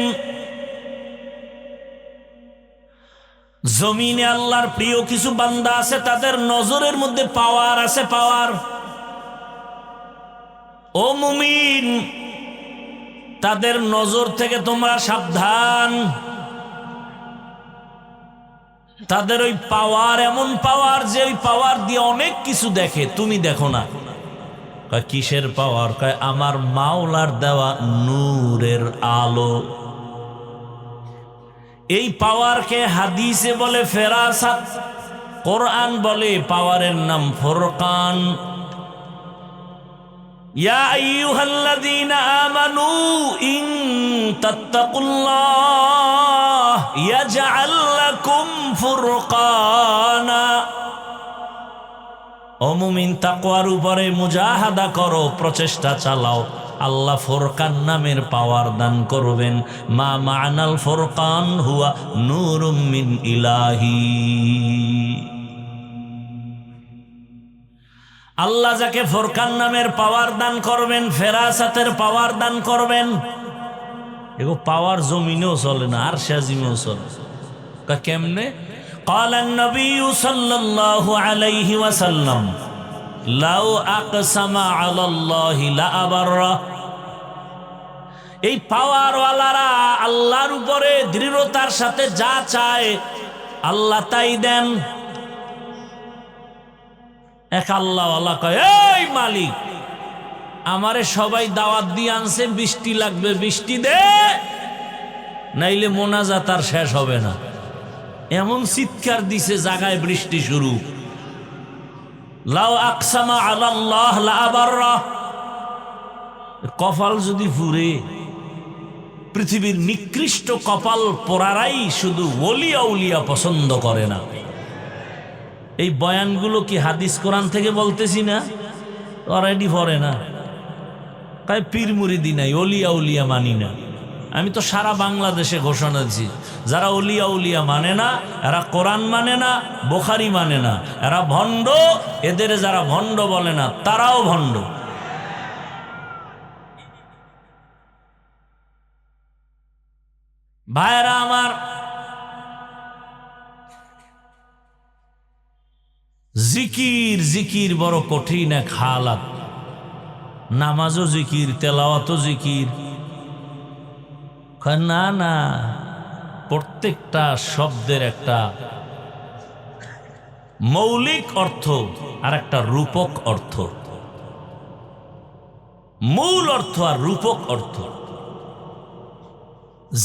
Speaker 1: জমিনে আল্লাহর প্রিয় কিছু বান্দা আছে, তাদের নজরের মধ্যে পাওয়ার আছে, পাওয়ার। ও মুমিন, তাদের নজর থেকে তোমরা সাবধান। তাদের ওই পাওয়ার এমন পাওয়ার যে ওই পাওয়ার দিয়ে অনেক কিছু দেখে, তুমি দেখো না। কয় কিসের পাওয়ার? কয় আমার মাওলার দেওয়া নূরের আলো। এই পাওয়ারকে হাদিসে বলে ফেরাসাত, কোরআন বলে পাওয়ারের নাম ফুরকান। ইয়া আইয়ুহাল্লাযীনা আমানু ইন তাত্তাকুল্লাহ ইয়াজআল লাকুম ফুরকানা। ও মুমিন, তাকওয়ার উপরে মুজাহাদা করো, প্রচেষ্টা চালাও, আল্লাহ ফুরকান নামের পাওয়ার দান করবেন। মা মা'নাল ফুরকান হুয়া নূরুম মিন ইলাহি। আল্লাহ যাকে ফুরকান নামের পাওয়ার দান করবেন, ফেরাসাতের পাওয়ার দান করবেন, এগো পাওয়ার জমিনেও চলে না, আর আজিমেও চলে। কেমনে? قال النبي صلى الله عليه وسلم لو أقسم على الله لأبره। এই পাওয়ারওয়ালারা আল্লাহর উপরে দৃঢ়তার সাথে যা চায় আল্লাহ তাই দেন। এক আল্লাহওয়ালা কয়, এই মালিক, আমারে সবাই দাওয়াত দিয়ে আনছে, বৃষ্টি লাগবে, বৃষ্টি দে, নাইলে মোনাজাত আর শেষ হবে না। এমন চিৎকার দিছে, জায়গায় বৃষ্টি শুরু। লাউ আকসামা আলাল্লাহ লা আবাররা। কপাল যদি পুরে, পৃথিবীর নিকৃষ্ট কপাল পোড়ারাই শুধু ওলিয়া উলিয়া পছন্দ করে না। এই বয়ানগুলো কি হাদিস কোরআন থেকে বলতেছি না? অলরেডি পড়ে না, তাই পীর মুরিদি নাই, ওলিয়া উলিয়া মানি না। আমি তো সারা বাংলাদেশে ঘোষণা দিচ্ছি, যারা ওলিয়া উলিয়া মানে না, এরা কোরআন মানে না, বুখারী মানে না, এরা ভণ্ড। এদের যারা ভণ্ড বলে না, তারাও ভণ্ড। ভাইরা আমার, জিকির জিকির বড় কঠিন এক হালাত। নামাজও জিকির, তেলাওয়াতও জিকির। না না, প্রত্যেকটা শব্দের একটা মৌলিক অর্থ আর একটা রূপক অর্থ। মূল অর্থ আর রূপক অর্থ।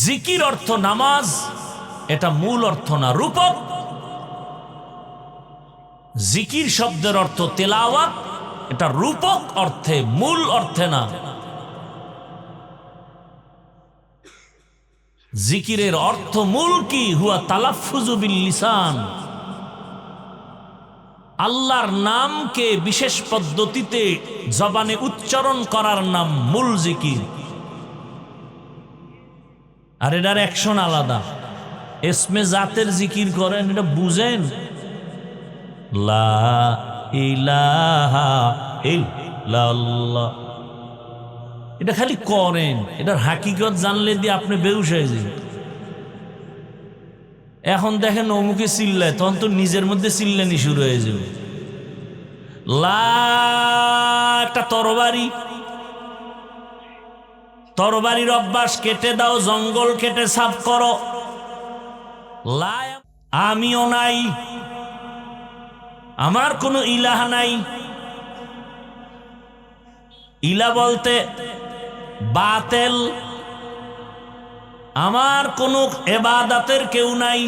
Speaker 1: জিকির অর্থ নামাজ, এটা মূল অর্থ না, রূপক। জিকির শব্দের অর্থ তেলাওয়াত, এটা রূপক অর্থে, মূল অর্থে না। জিকিরের অর্থ মূল কি? হুয়া তালাফফুযু বিল লিসান। আল্লাহর নামকে বিশেষ পদ্ধতিতে জবানে উচ্চারণ করার নাম মূল জিকির। আর এটার অ্যাকশন আলাদা। এসমে জাতের জিকির করেন, এটা বুঝেন? লা ইলাহা ইল্লাল্লাহ, এটা খালি করেন, এটার হাকিকত জানলে দিয়ে আপনি বেহুশ হয়ে যাবেন। এখন দেখেন অমুকে চিল্লায়, তখন তো নিজের মধ্যে চিল্লানি শুরু হয়ে যাবে। লা একটা তরবারি, তরবারির অভ্যাস কেটে দাও, জঙ্গল কেটে সাফ করো। লা আমিও নাই, আমার কোনো ইলাহ নাই। ইলা বলতে বাতেল, আমার কোনো ইবাদতের কেউ নাই,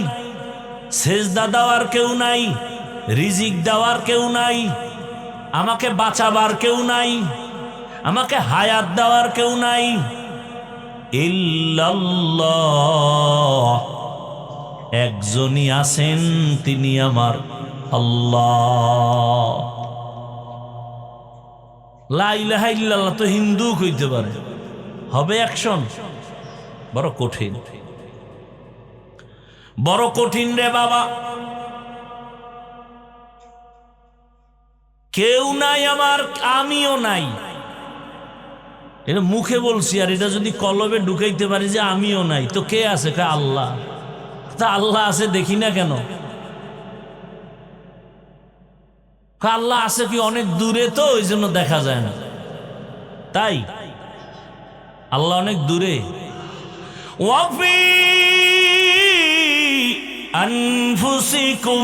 Speaker 1: সেজদা দেওয়ার কেউ নাই, রিজিক দেওয়ার কেউ নাই, আমাকে বাঁচাবার কেউ নাই, আমাকে হায়াত দেওয়ার কেউ নাই। ইল্লাল্লাহ, একজনই আছেন, তিনি আমার আল্লাহ। লা ইলাহা ইল্লাল্লাহ তো হিন্দু কইতে পারে, হবে অ্যাকশন? বড় কঠিন, বড় কঠিন রে বাবা। কেউ নাই আমার, আমিও নাই। এটা মুখে বলছি, আর এটা যদি কলবে ঢুকাইতে পারি যে আমিও নাই, তো কে আছে? আল্লাহ। তা আল্লাহ আছে দেখি না কেন? আল্লাহ আছে কি অনেক দূরে, তো ওই জন্য দেখা যায় না। তাই আল্লাহ অনেক দূরে। ওয়াফি আনফুসিকুম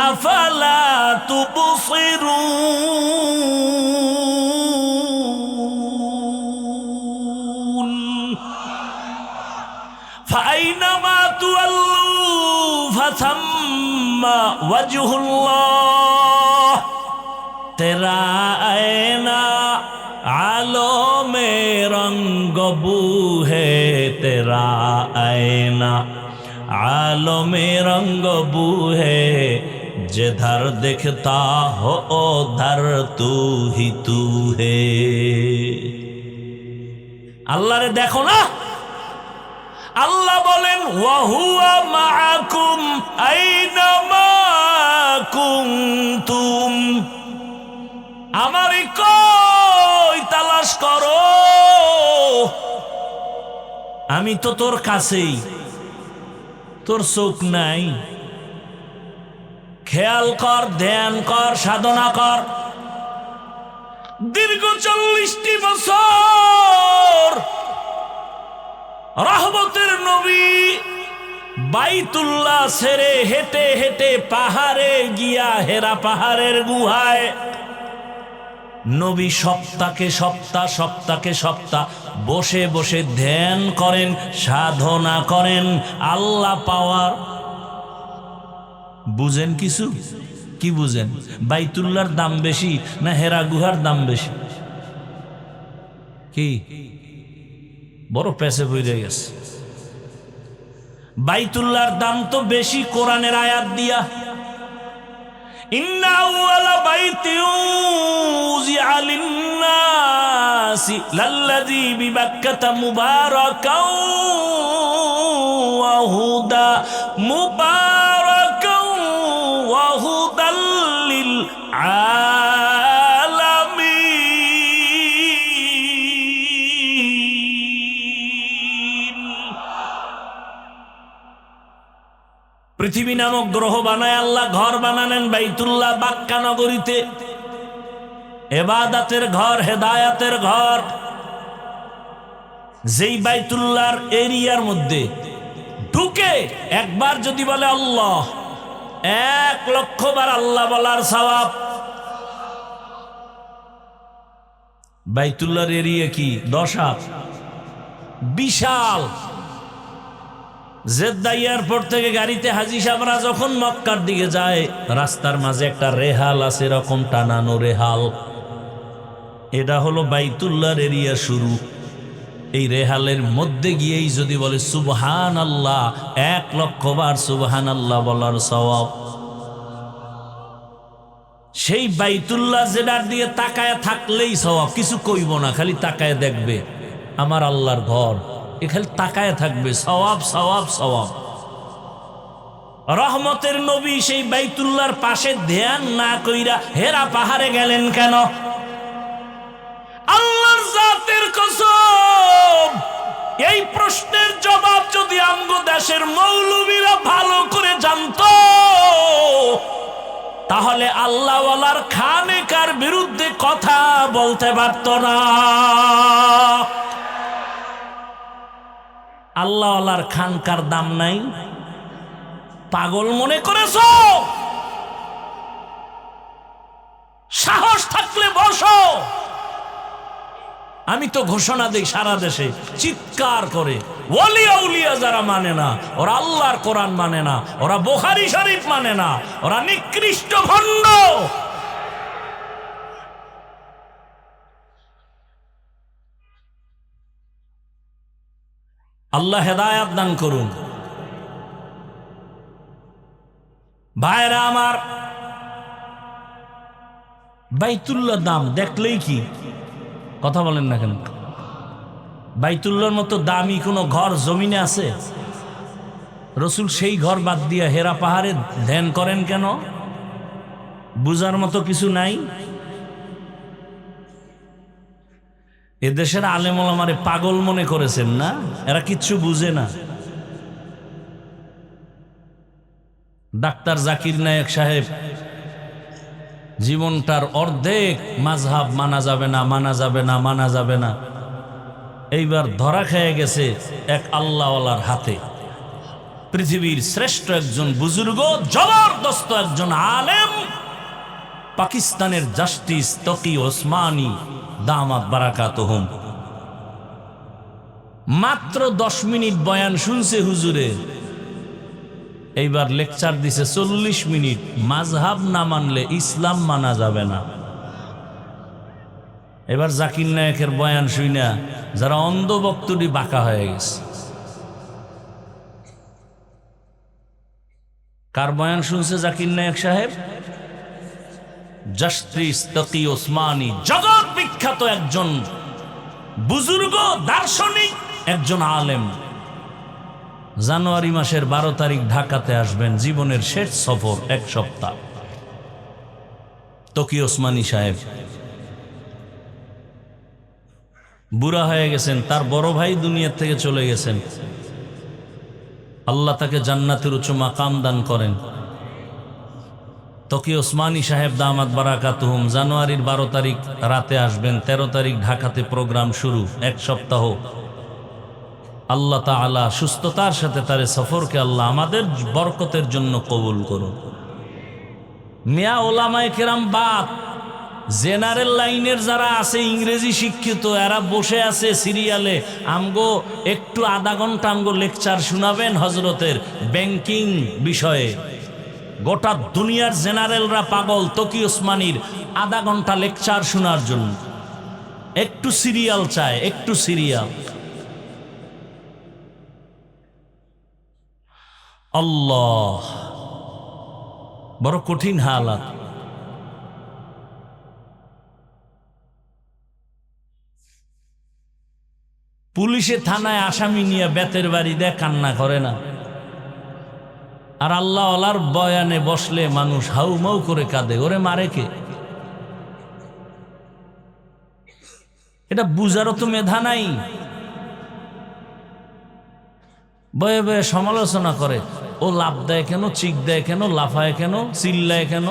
Speaker 1: আফালা তুবসিরুন ফাআইনামা তুওয়াল্লু ফাসাম্মা ওয়াজহুল্লাহ। তেরা আয়না আলো মে রঙ্গ বু হে, তেরা আয়না আলো মে রঙ্গ বু হে, जिधर दिखता हो उधर तू ही तू है। আল্লাহ রে দেখো না? আল্লাহ বলেন ওয়া হুয়া মাআকুম আইনামা কুনতুম। আমারে কই তালাশ করো, আমি তো তোর কাছেই। তোর চোখ নাই, খেয়াল কর, ধ্যান কর, সাধনা কর। দীর্ঘ 40টি বছর রহমতের নবী বাইতুল্লাহ ছেড়ে হেঁটে হেঁটে পাহাড়ে গিয়া, হেরা পাহাড়ের গুহায় নবী সপ্তাহে সপ্তাহ বসে বসে ধ্যান করেন, সাধনা করেন আল্লাহ পাওয়ার। বুঝেন কিছু? কি বুঝেন? বাইতুল্লাহর দাম বেশি না হেরা গুহার দাম বেশি? কি বড় পেছে বইরে গেছে। বাইতুল্লাহর দাম তো বেশি কোরআনের আয়াত দিয়া, ইন্না আউয়ালা বাইতিন উযিআ লিন-নাসি লাল্লাযী বিবাক্কাতা মুবারাকাও ওয়া হুদা মুবারাকাও ওয়া হুদাল লিল আলামিন। পৃথিবী নামক গ্রহ বানায় আল্লাহ ঘর বানালেন বাইতুল্লাহ বাক্কা নগরীতে, ইবাদতের ঘর, হেদায়েতের ঘর। যেই বাইতুল্লাহর এরিয়ার মধ্যে ঢুকে একবার যদি বলে আল্লাহ, 1,00,000 বার আল্লাহ বলার সওয়াব। বাইতুল্লাহর এরিয়া কি 10 হাত, বিশাল। জেদ্দা এয়ারপোর্ট থেকে গাড়িতে হাজী সাহেবরা যখন মক্কার দিকে যায়, রাস্তার মাঝে একটা রেহাল আছে, এরকম টানানো রেহাল। এটা হলো বাইতুল্লাহর এরিয়া শুরু। এই রেহালের মধ্যে গিয়েই যদি বলে সুবহানাল্লাহ, 1,00,000 বার সুবহানাল্লাহ বলার সওয়াব। সেই বাইতুল্লাহ যেটার দিয়ে তাকায় থাকলেই সওয়াব, কিছু কইব না, খালি তাকায় দেখবে আমার আল্লাহর ঘর, এ খালি তাকায় থাকবে, সওয়াব সওয়াব সওয়াব। রহমতের নবী সেই বাইতুল্লাহর পাশে ধ্যান না কইরা হেরা পাহাড়ে গেলেন কেন? আল্লাহর জাতের কসম, এই প্রশ্নের জবাব যদি আমগো দেশের মৌলবীরা ভালো করে জানতো, তাহলে আল্লাহওয়ালার খানেকার বিরুদ্ধে কথা বলতে পারতো না। আল্লাহওয়ালার খানকার দাম নাই? পাগল মনে করেছো? সাহস থাকলে বসো। আমি তো ঘোষণা দেই সারা দেশে, চিৎকার করে, ওলি আউলিয়া যারা মানে না, ওরা আল্লাহর কোরআন মানে না, ওরা বুখারী শরীফ মানে না, ওরা নিকৃষ্ট ভণ্ড। আল্লাহ হেদায়েত দান করুন। ভাইরা আমার, বাইতুল্লাহ দাম দেখলেই কি কথা বলেন না কেন? বাইতুল্লাহর মতো দামি কোনো ঘর জমিনে আছে? রসুল সেই ঘর বাদ দিয়া হেরা পাহাড়ে ধ্যান করেন কেন? বুঝার মতো কিছু নাই? এদেশের আলেম ওলামারে পাগল মনে করেছেন না? এরা কিচ্ছু বুঝে না। ডাক্তার জাকির নায়েক সাহেব জীবনটার অর্ধেক মাযহাব মানা যাবে না, মানা যাবে না, মানা যাবে না, এইবার ধরা খেয়ে গেছে এক আল্লাহওয়ালার হাতে। পৃথিবীর শ্রেষ্ঠ একজন বুজুর্গ, জবরদস্ত একজন আলেম, পাকিস্তানের জাস্টিস তকি ওসমানী দামাত বারাকাতুহুম, মাত্র 10 মিনিট বয়ান শুনছে হুজুরে, এইবার লেকচার দিছে 40 মিনিট। মাযহাব না মানলে ইসলাম মানা যাবে না। এবার জাকির নায়েকের বয়ান শুইনা যারা অন্ধ বক্তটি বাঁকা হয়ে গেছে। কার বয়ান শুনছে জাকির নায়েক সাহেব? জাস্টিস তকি ওসমানী, জগৎ বিখ্যাত একজন বুজুর্গ, দার্শনিক, একজন আলেম। জানুয়ারি মাসের 12 তারিখ ঢাকাতে আসবেন, জীবনের শেষ সফর 1 সপ্তাহ। তকি ওসমানী সাহেব বুড়া হয়ে গেছেন, তার বড় ভাই দুনিয়া থেকে চলে গেছেন। আল্লাহ তাকে জান্নাতের উচ্চ মাকাম দান করেন। তকি ওসমানী সাহেব দামাত বারাকাতুহুম জানুয়ারির 12 তারিখ রাতে আসবেন, 13 তারিখ ঢাকাতে প্রোগ্রাম শুরু, 1 সপ্তাহ। আল্লাহ তাআলা সুস্থতার সাথে তার সফরকে আল্লাহ আমাদের বরকতের জন্য কবুল করুন। মিয়া ওলামায়ে কেরাম বাদ, জেনারেল লাইনের যারা আছে ইংরেজি শিক্ষিত, এরা বসে আছে সিরিয়ালে, আমগো একটু আধা ঘন্টা আমগো লেকচার শোনাবেন হজরতের ব্যাংকিং বিষয়ে। গোটা দুনিয়ার জেনারেলরা পাগল তকি ওসমানীর আধা ঘন্টা লেকচার শোনার জন্য। একটু সিরিয়াল চায়, একটু সিরিয়াল। আল্লাহ, বড় কঠিন হালাত। পুলিশে থানায় আসামি নিয়ে বেতের বাড়ি দেয়, কান্না করে না। আর আল্লাহ আল্লাহর বয়ানে বসলে মানুষ হাউমাউ করে কাঁদে, ওরে মারে কে? এটা বুঝারও তো মেধা নাই। বয়ে বয়ে সমালোচনা করে, ও লাভ দেয় কেন, চিক দেয় কেন, লাফায় কেন, চিল্লায় কেন?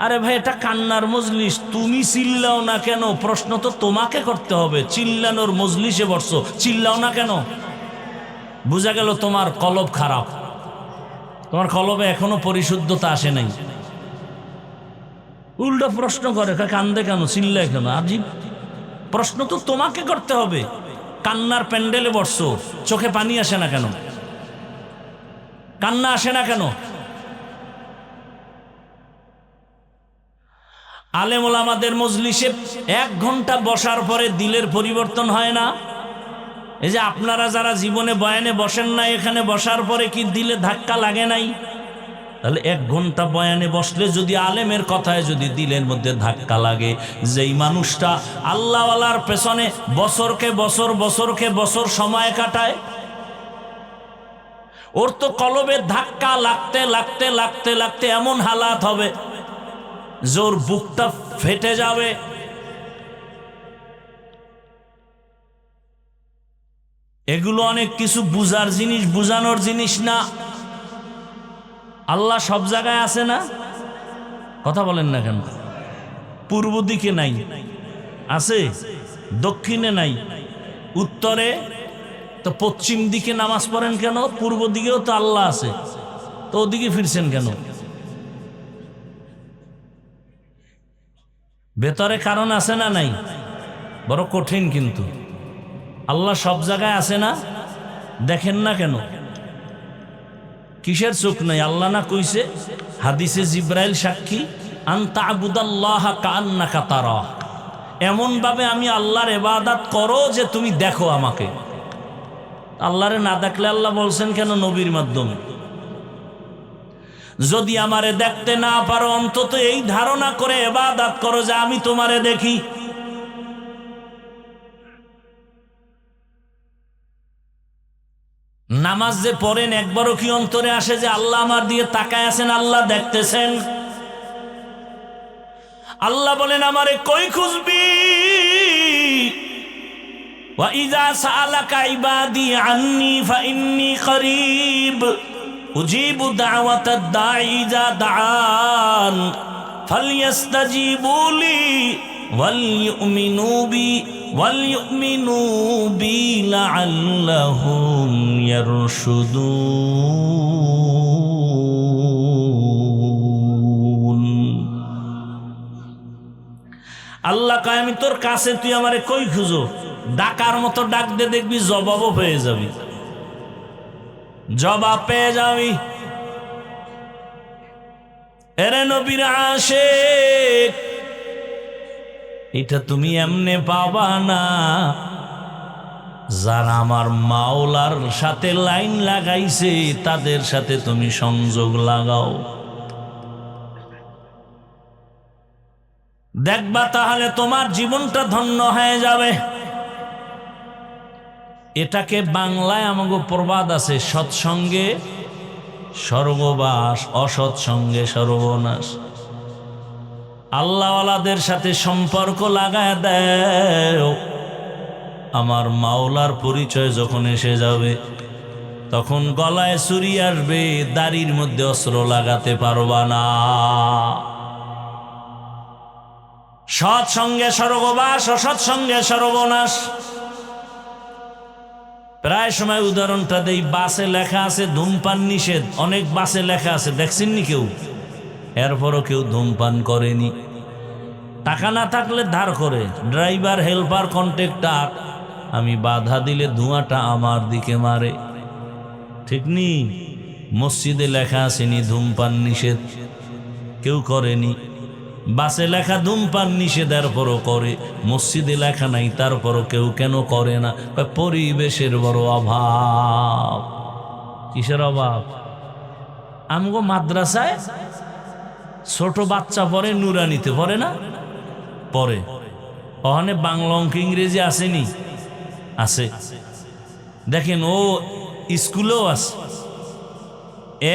Speaker 1: আরে ভাই, এটা কান্নার মজলিস, তুমি চিল্লাও না কেন? প্রশ্ন তো তোমাকে করতে হবে। চিল্লানোর মজলিসে বসছো, চিল্লাও না কেন? বুঝা গেল তোমার কলব খারাপ, তোমার কলবে এখনো পরিশুদ্ধতা আসে নাই। উল্টো প্রশ্ন করে, কান্দে কেন, চিল্লায় কেন? আজীব প্রশ্ন তো তোমাকে করতে হবে। কান্নার প্যান্ডেলে বসছো, চোখে পানি আসে না কেন? কান্না আসে না কেন? আলেম ওলামাদের মজলিসে 1 ঘন্টা বসার পরে দিলের পরিবর্তন হয় না? এই যে আপনারা যারা জীবনে বয়ানে বসেন না, এখানে বসার পরে কি দিলে ধাক্কা লাগে নাই? তাহলে 1 ঘন্টা বয়ানে বসলে যদি আলেমের কথায় যদি দিলের মধ্যে ধাক্কা লাগে, যেই মানুষটা আল্লাহওয়ালার পেছনে বছরকে বছর সময় কাটায়, ওর তো কলবে ধাক্কা লাগতে লাগতে লাগতে লাগতে এমন হালাত হবে জোর বুকটা ফেটে যাবে। এগুলো অনেক কিছু বুঝার জিনিস, বুঝানোর জিনিস না। আল্লাহ সব জায়গায় আছে না? কথা বলেন না কেন? পূর্ব দিকে নাই, আছে? দক্ষিণে নাই, উত্তরে? তো পশ্চিম দিকে নামাজ পড়েন কেন? পূর্ব দিকেও তো আল্লাহ আছে, তো ওদিকে ফিরছেন কেন? ভেতরে কারণ আছে না নাই? বড় কঠিন। কিন্তু আল্লাহ সব জায়গায় আছে না? দেখেন না কেন? কিসের চোখ নাই? আল্লাহ না কইছে হাদিসে জিব্রাইল সাক্ষী, আনতা আবুদাল্লাহ কান্নাকা তারাহ, এমন ভাবে আমি আল্লাহর ইবাদত করো যে তুমি দেখো আমাকে। আল্লাহরে না দেখলে আল্লাহ বলছেন কেন নবীর মাধ্যমে? যদি আমারে দেখতে না পারো, অন্তত এই ধারণা করে ইবাদত করো যে আমি তোমারে দেখি। নামাজ যে পড়েন, একবারও কি অন্তরে আসে যে আল্লাহ আমার দিয়ে তাকায় আছেন, আল্লাহ দেখতেছেন? আল্লাহ বলেন আমারে কই খুঁজবি? ওয়া ইযা সাআলাকা ইবাদি আন্নী ফাইন্নী করিব উজিবু দাওয়াতাদ দাঈ ইযা দাআন ফালইস্তাজিবু লি ওয়ালইউমিনু বি লাআল্লাহুম ইয়ারশুদুন। আল্লাহ কয় আমি তোর কাছে, তুই আমারে কই খুঁজো? ডাকার মতো ডাক দে, দেখবি জবাবও পেয়ে যাবি, জবাব পেয়ে যাবি। এরে নবীর আশিক, এটা তুমি এমনে পাবা না। যারা আমার মাওলার সাথে লাইন লাগাইছে তাদের সাথে তুমি সংযোগ লাগাও, দেখবা তাহলে তোমার জীবনটা ধন্য হয়ে যাবে। এটাকে বাংলায় আমাগো প্রবাদ আছে, সৎসঙ্গে স্বর্গবাস, অসৎসঙ্গে সর্বনাশ। আল্লাহওয়ালাদের সাথে সম্পর্ক লাগায় দেও, আমার মাওলার পরিচয় যখন এসে যাবে তখন গলায় ছুরি আসবে, দাড়ির মধ্যে অস্ত্র লাগাতে পারবা না। সৎ সঙ্গে স্বর্গবাস, অসৎ সঙ্গে সর্বনাশ। প্রায় সময় উদাহরণটা দেই, বাসে লেখা আছে ধূমপান নিষেধ, অনেক বাসে লেখা আছে, দেখছেননি কেউ? এরপরও কেউ ধূমপান করেনি। টাকা না থাকলে ধার করে, ড্রাইভার, হেল্পার, কন্ট্রাক্টর, আমি বাধা দিলে ধোঁয়াটা আমার দিকে মারে, ঠিক নি? মসজিদে লেখা আসেনি ধূমপান নিষেধ, কেউ করেনি। বাসে লেখা ধূমপান নিষেধ, এরপরও করে। মসজিদে লেখা নাই, তারপরও কেউ কেন করে না? পরিবেশের বড় অভাব। কিসের অভাব? আমগো মাদ্রাসায় ছোট বাচ্চা পড়ে, নুরানিতে পড়ে না? পড়ে। ওখানে বাংলা, অঙ্ক, ইংরেজি আসেনি? আছে। দেখেন, ও স্কুলেও আছে।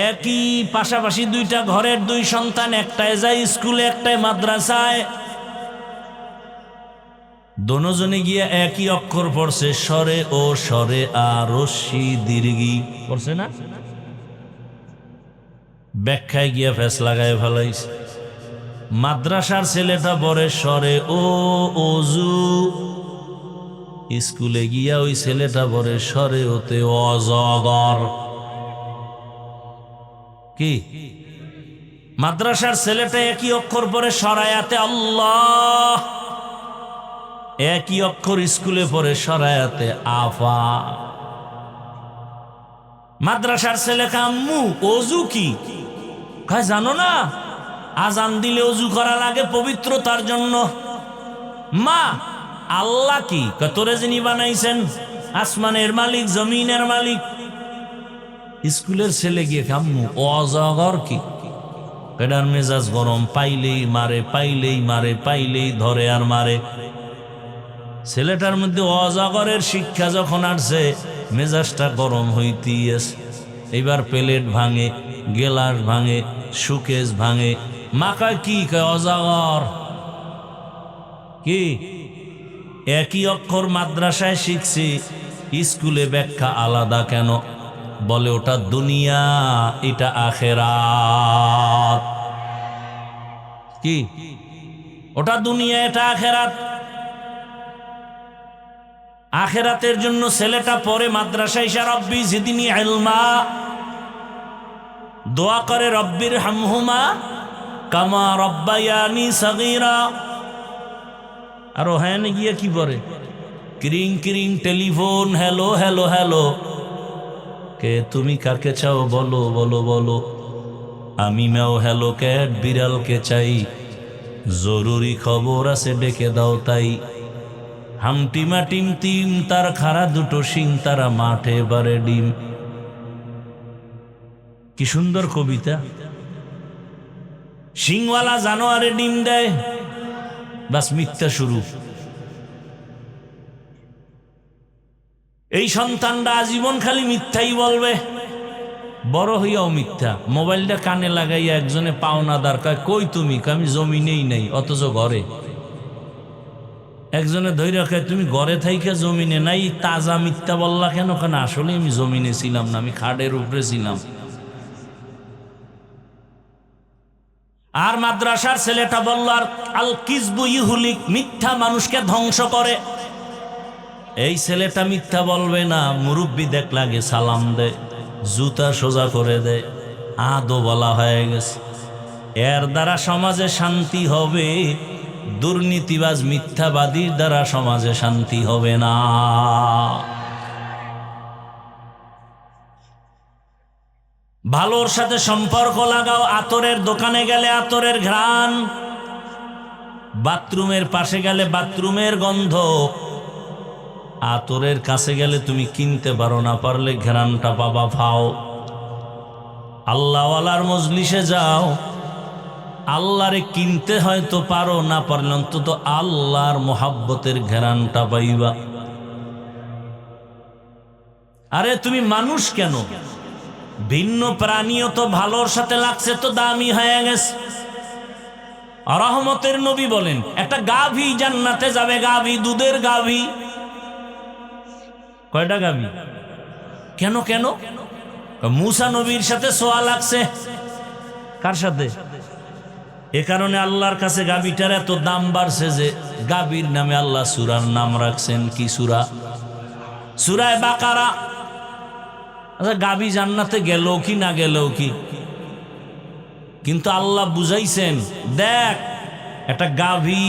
Speaker 1: একই পাশাপাশি দুইটা ঘরের দুই সন্তান, একটায় যায় স্কুলে, একটায় মাদ্রাসায়। দোনোজনে গিয়ে একই অক্ষর পড়ছে, স্বরে ও স্বরে আ রস্যি দীর্ঘি পড়ছে না? ব্যাখ্যায় গিয়া ফেস লাগায় ফেলাইছে। মাদ্রাসার ছেলেটা পড়ে স্বরে ও অজু, স্কুলে গিয়া ওই ছেলেটা পড়ে স্বরে ওতে অজগর। কি? মাদ্রাসার ছেলেটা একই অক্ষর পড়ে সরায়াতে আল্লাহ, একই অক্ষর স্কুলে পড়ে সরায়াতে আফা। মাদ্রাসার ছেলে আম্মু অজু কি? কয় জানো না, আজান দিলে অজু করা লাগে পবিত্রতার জন্য। মা, আল্লাহ কি? কয় তোরে যিনি বানাইছেন, আসমানের মালিক, জমিনের মালিক। স্কুলের ছেলে গিয়ে আম্মু অজগর কি? পেডার মেজাজ গরম, পাইলেই মারে, পাইলেই মারে, পাইলেই ধরে আর মারে। ছেলেটার মধ্যে অজগরের শিক্ষা যখন আসছে, মেজাজটা গরম হইতেই আছে। এইবার প্লেট ভাঙে, গেলাস ভাঙে, সুকেস ভাঙে। মা কয় কি? কয় অজগর। কি? একই অক্ষর মাদ্রাসায় শিখছি, স্কুলে ব্যাখ্যা আলাদা কেন? বলে ওটা দুনিয়া, এটা আখেরাত। কি? ওটা দুনিয়া, এটা আখেরাত। আখেরাতের জন্য ছেলেটা পরে মাদ্রাসায় এসে রব্বি জিদনি ইলমা দোয়া করে, রব্বির হামহুমা কামা রব্বায়ানি সগীরা। আর হ্যাঁ গিয়ে কি বলে? ক্রিং ক্রিং টেলিফোন, হ্যালো হ্যালো হ্যালো। কে তুমি? কাকে চাও? বলো বলো বলো। আমি ম্যাও হ্যালো ক্যাট, বিড়ালকে চাই, জরুরি খবর আছে ডেকে দাও তাই। হামটিমা টিম টিম, তার খাড়া দুটো শিং, তারা মাঠে বারে ডিম। কি সুন্দর কবিতা! শিংওয়ালা জানোয়ারে ডিম দেয়, বাস মিথ্যা শুরু। এই সন্তানরা আজীবন খালি মিথ্যাই বলবে, বড় হইয়াও মিথ্যা। মোবাইলটা কানে লাগাইয়া একজনে পাওনাদার কয়, কই তুমি? আমি জমিনেই নেই, অথচ ঘরে। একজনে ধৈর্য কয়, তুমি ঘরে থাইকা জমিনে নাই, তাজা মিথ্যা বললা কেন? কেন আসলে আমি জমিনে ছিলাম না, আমি খাটের উপরে ছিলাম। আর মাদ্রাসার ছেলেটা বলল, আর আল কিসবু ইহুলিক, মিথ্যা মানুষকে ধ্বংস করে। এই ছেলেটা মিথ্যা বলবে না, মুরব্বি দেখ লাগে সালাম দেয়, জুতা সোজা করে দেয়, আদো বলা হয়ে গেছে। এর দ্বারা সমাজে শান্তি হবে, দুর্নীতিবাজ মিথ্যাবাদীর দ্বারা সমাজে শান্তি হবে না। ভালোর সাথে সম্পর্ক লাগাও। আতরের দোকানে গেলে আতরের ঘ্রাণ, বাথরুমের পাশে গেলে বাথরুমের গন্ধ। আতরের কাছে গেলে তুমি কিনতে পারো, না পারলে ঘ্রাণটা পাবা ফাও। আল্লাহওয়ালার মজলিসে যাও, আল্লাহরে কিনতে হয়তো পারো, না পারলে অন্তত আল্লাহর মোহাব্বতের ঘ্রাণটা পাইবা। আরে তুমি মানুষ কেন, ভিন্ন প্রাণীও তো ভালোর সাথে লাগছে তো দামি হয়ে গেছে। রহমতের নবী বলেন, একটা গাভী জান্নাতে যাবে, গাভী, দুধের গাভী। কয়টা গাভী? কেন কেন? মুসা নবীর সাথে সোয়া লাগছে। কার সাথে? এ কারণে আল্লাহর কাছে গাভীটার এত দাম বাড়ছে যে গাভীর নামে আল্লাহ সূরার নাম রাখছেন কি সূরা? সূরা বাকারা। আচ্ছা, গাভী জান্নাতে গেল কি না গেল কি? কিন্তু আল্লাহ বুঝাইছেন, দেখ একটা গাভী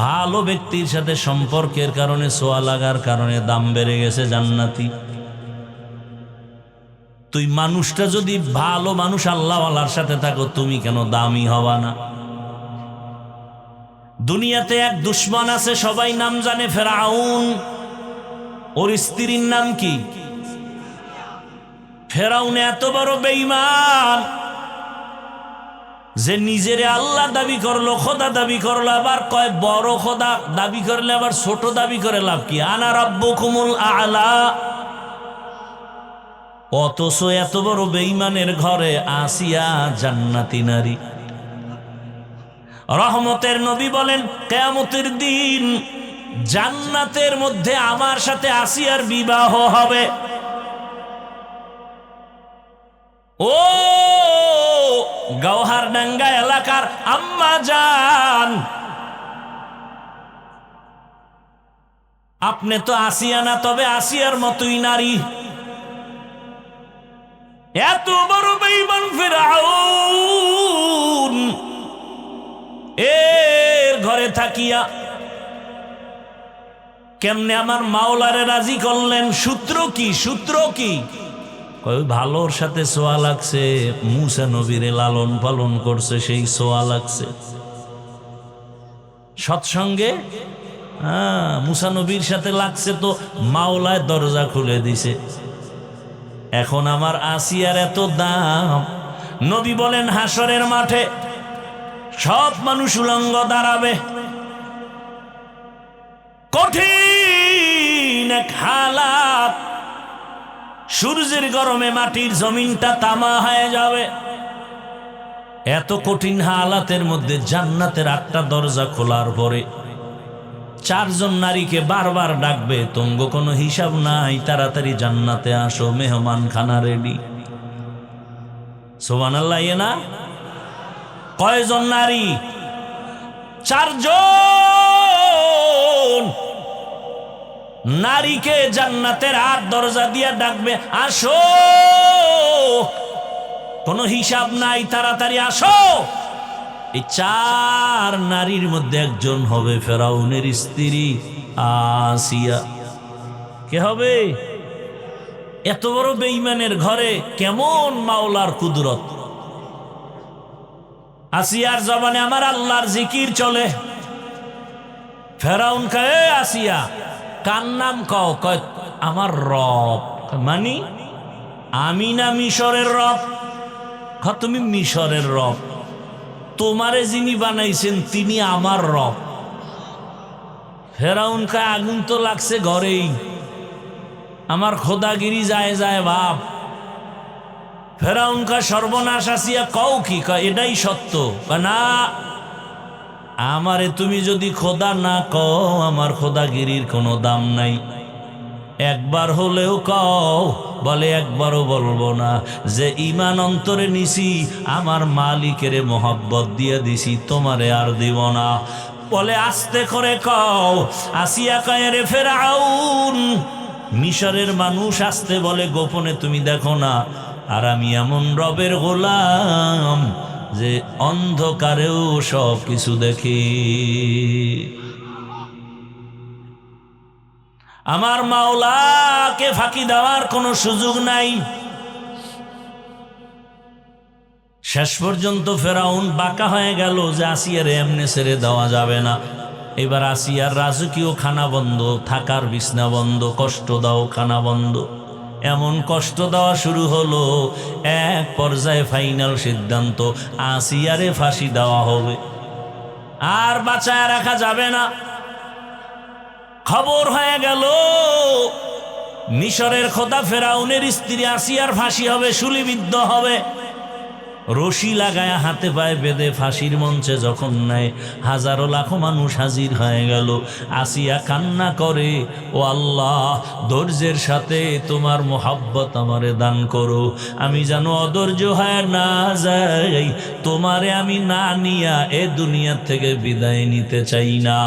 Speaker 1: ভালো ব্যক্তির সাথে সম্পর্কের কারণে সোয়া লাগার কারণে দাম বেড়ে গেছে জান্নাতি। তুই মানুষটা যদি ভালো মানুষ আল্লাহওয়ালার সাথে থাকো, তুমি কেন দামি হবা না? দুনিয়াতে এক দুশ্মন আছে, সবাই নাম জানে, ফেরাউন। ওর স্ত্রীর নাম কি? ফেরাউন এত বড় বেঈমান যে নিজেরে আল্লাহ দাবি করলো, খোদা দাবি করলো, আবার কয় বড় খোদা দাবি করলে আবার ছোট দাবি করে লাভ কি? আনা রাব্বুকুমুল আ'লা। অথচ এত বড় বেঈমানের ঘরে আসিয়া জান্নাতি নারী। রহমতের নবী বলেন, কিয়ামতের দিন জান্নাতের মধ্যে আমার সাথে আসিয়ার বিবাহ হবে। ও গওহারডাঙ্গা এলাকার আম্মা জান, আপনি তো আসিয়া না, তবে আসিয়ার মতোই নারী। এত বড় বেঈমান ফিরআউন এর ঘরে থাকিয়া কেমনে আমার মাওলারে রাজি করলেন? সূত্র কি? সূত্র কি? ভালোর সাথে সোয়া লাগছে, মুসা নবীরে লালন পালন করছে, সেই সোয়া লাগছে। সৎসঙ্গে মুসা নবীর সাথে লাগছে তো মাওলায় দরজা খুলে দিছে। এখন আমার আসিয়ার এত দাম। নবী বলেন, হাসরের মাঠে সব মানুষ উলঙ্গ দাঁড়াবে, কঠিন এক হালাত, সূর্যের গরমে মাটির জমিনটা তামা হয়ে যাবে। এত কঠিন হালাতের মধ্যে জান্নাতের 8টা দরজা খোলার পরে 4 জন নারীকে বারবার ডাকবে, তঙ্গ কোনো হিসাব নাই, তাড়াতাড়ি জান্নাতে আসো, মেহমান খানা রেডি। সুবহানাল্লাহ। না কয়জন নারী? 4 জন নারীকে জান্নাতের 8 দরজা দিয়া ডাকবে, আসো, কোনো হিসাব নাই, তাড়াতাড়ি আসো। এই 4 নারীর মধ্যে একজন হবে ফেরাউনের স্ত্রী আসিয়া। কে হবে? এত বড় বেঈমানের ঘরে কেমন মাওলার কুদরত! আসিয়ার জবানে আমার আল্লাহর জিকির চলে। ফেরাউন কয়, আসিয়া কার নাম কও? কয় আমার রব। মানি আমি না মিশরের রব? তুমি মিশরের রব, তোমারে যিনি বানাইছেন তিনি আমার রব। ফেরাউন কয়, আগুন তো লাগছে ঘরেই, আমার খোদাগিরি যায় যায় বাপ। ফেরাউন কয়, সর্বনাশ, আসিয়া কও কি? কয় এটাই সত্য। না, আমারে তুমি যদি খোদা না কও, আমার খোদাগিরির কোনো দাম নাই। একবার হলেও কও। বলে একবারও বলবো না। যে ঈমান অন্তরে নিছি, আমার মালিকেরে মোহাব্বত দিয়ে দিছি, তোমারে আর দিব না। বলে আস্তে করে কও। আসিয়া কয়, রে ফেরাউন, মিশরের মানুষ আসতে বলে গোপনে তুমি দেখো না, আর আমি এমন রবের গোলাম যে অন্ধকারেও সব কিছু দেখি। আমার মাওলাকে ফাঁকি দেওয়ার কোনো সুযোগ নাই। শেষ পর্যন্ত ফেরাউন বাঁকা হয়ে গেল যে আসিয়ার এমনি ছেড়ে দেওয়া যাবে না। এবার আসিয়ার রাজকীয় খানা বন্ধ, থাকার বিছনা বন্ধ, কষ্ট দাও খানা বন্ধ। এমন কষ্ট দেওয়া শুরু হলো, এক পর্যায়ে ফাইনাল সিদ্ধান্ত, আসিয়ারে ফাঁসি দেওয়া হবে, আর বাঁচায় রাখা যাবে না। খবর হয়ে গেল মিশরের খোদা ফেরাউনের স্ত্রী আসিয়ার ফাঁসি হবে, শুলিবিদ্ধ হবে। রশি লাগায় হাতে পায়ে বেঁধে ফাঁসির মঞ্চে যখন নেয়, হাজারো লাখো মানুষ হাজির হয়ে গেল। আসিয়া কান্না করে, ও আল্লাহ, ধৈর্যের সাথে তোমার মোহাব্বত আমারে দান করো, আমি যেন অধৈর্য হয়ে না যাই, তোমারে আমি না নিয়া এ দুনিয়া থেকে বিদায় নিতে চাই না।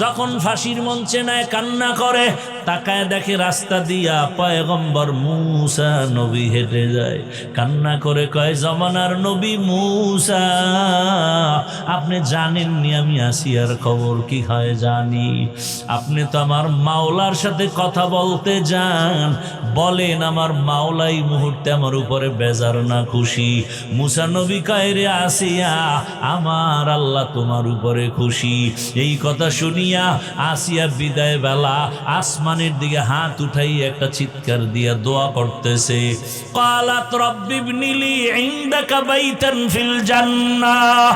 Speaker 1: যখন ফাঁসির মঞ্চে নেয় কান্না করে, তাকায় দেখে রাস্তা দিয়া পয়গম্বর মূসা নবী হেঁটে যায়। কান্না করে কয়, জমানার নবী মূসা, আপনি জানেননি আমি আসিয়ার খবর কি হয়? জানি। আপনি তো আমার মাওলার সাথে কথা বলতে যান, বলেন আমার মাওলাই মুহূর্তে আমার উপরে বেজার না খুশি? মূসা নবী কয়, রে আসিয়া, আমার আল্লাহ তোমার উপরে খুশি। এই কথা শুনিয়া আসিয়া বিদায় বেলা আসমানের দিকে হাত উঠাই একটা চিৎকার দিয়া দোয়া করতেছে। ক্বালাত রব্বি ইবনিলি ইনদাকা বাইতান ফিল জান্নাহ।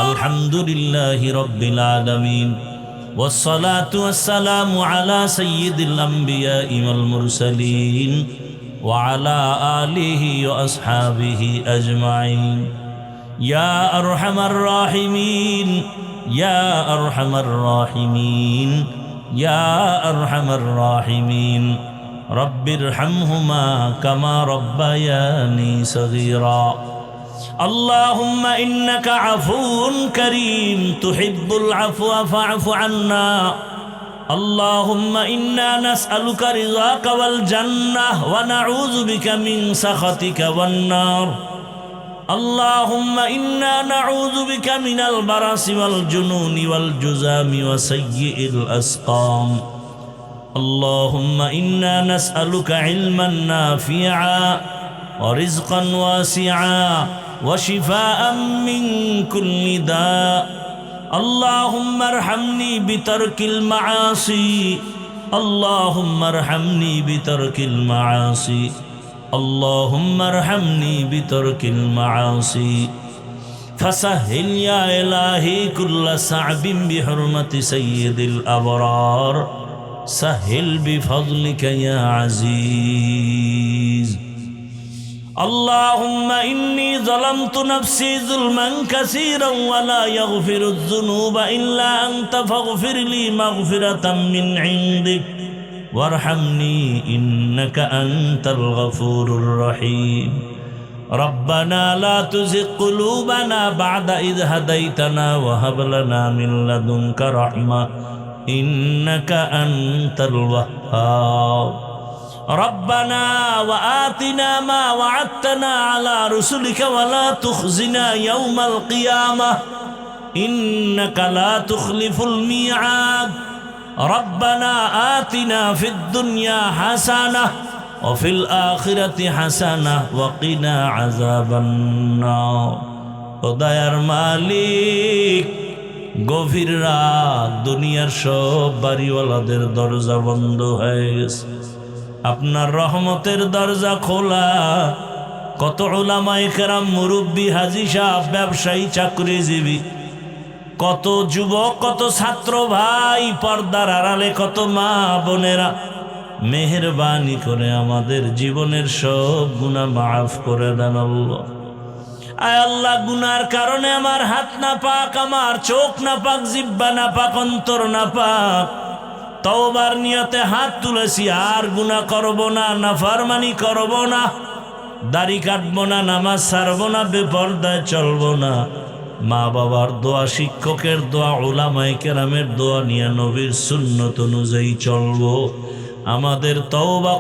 Speaker 1: আলহামদুলিল্লাহি রাব্বিল আলামিন ওয়াসসালাতু ওয়াসসালামু আলা সাইয়্যিদিল আমবিয়াই ওয়াল মুরসালিন ওয়া আলা আলিহি ওয়া আসহাবিহি আজমাইন। ইয়া আরহামার রাহিমিন, ইয়া আরহামার রাহিমিন, ইয়া আরহামার রাহিমিন, রব্বিরহামহুমা কামা রব্বায়ানি সগীরা। আল্লাহুম্মা ইন্নাকা আফুউন কারীম তুহিব্বুল আফওয়া ফা'ফু আন্না। আল্লাহুম্মা ইন্না নাসআলুকা রিযাকা ওয়াল জান্নাহ ওয়া নাউযু বিকা মিন সাখাতিকা ওয়ান নার। اللهم إنا نعوذ بك من البرص والجنون والجذام وسيء الأسقام. اللهم إنا نسألك علما نافعا ورزقا واسعا وشفاء من كل داء. اللهم ارحمني بترك المعاصي. اللهم ارحمني بترك المعاصي. اللهم ارحمني بترك المعاصي. فسهل يا إلهي كل صعب بحرمة سيد الأبرار. سهل بفضلك يا عزيز. اللهم إني ظلمت نفسي ظلما كثيرا ولا يغفر الذنوب إلا أنت فاغفر لي مغفرة من عندك وارحمني إنك أنت الغفور الرحيم. ربنا لا تزغ قلوبنا بعد إذ هديتنا وهب لنا من لدنك رحمة إنك أنت الوهاب. ربنا وآتنا ما وعدتنا على رسلك ولا تخزنا يوم القيامة إنك لا تخلف الميعاد. ربنا آتنا في الدنيا حسنة وفي الآخرة حسنة وقنا عذاب النار. খোদায়ার মালিক, গভীর রাত, দুনিয়ার সব বাড়িওয়ালাদের দরজা বন্ধ হয়ে গেছে, আপনার রহমতের দরজা খোলা। কত উলামায়ে কেরাম, মুরব্বী, হাজী সাহেব, ব্যবসায়ী, চাকরিজীবী, কত যুবক, কত ছাত্র ভাই, পর্দার আড়ালে কত মা বোনেরা, মেহেরবানি করে আমাদের জীবনের সব গুনাহ মাফ করে দেন আল্লাহ। আয় আল্লাহ, গুনার কারণে আমার হাত না পাক, আমার চোখ না পাক, জিহ্বা না পাক, অন্তর না পাক। তওবার নিয়তে হাত তুলেছি, আর গুনাহ করব না, নাফরমানি করব না, দাড়ি কাটবো না, নামাজ ছাড়বো না, বেপরদায় চলবো না। মা বাবার দোয়া, শিক্ষকের দোয়া, উলামায়ে কেরামের দোয়া নিয়ে নবীর সুন্নত অনুযায়ী চলবো। আমাদের তওবা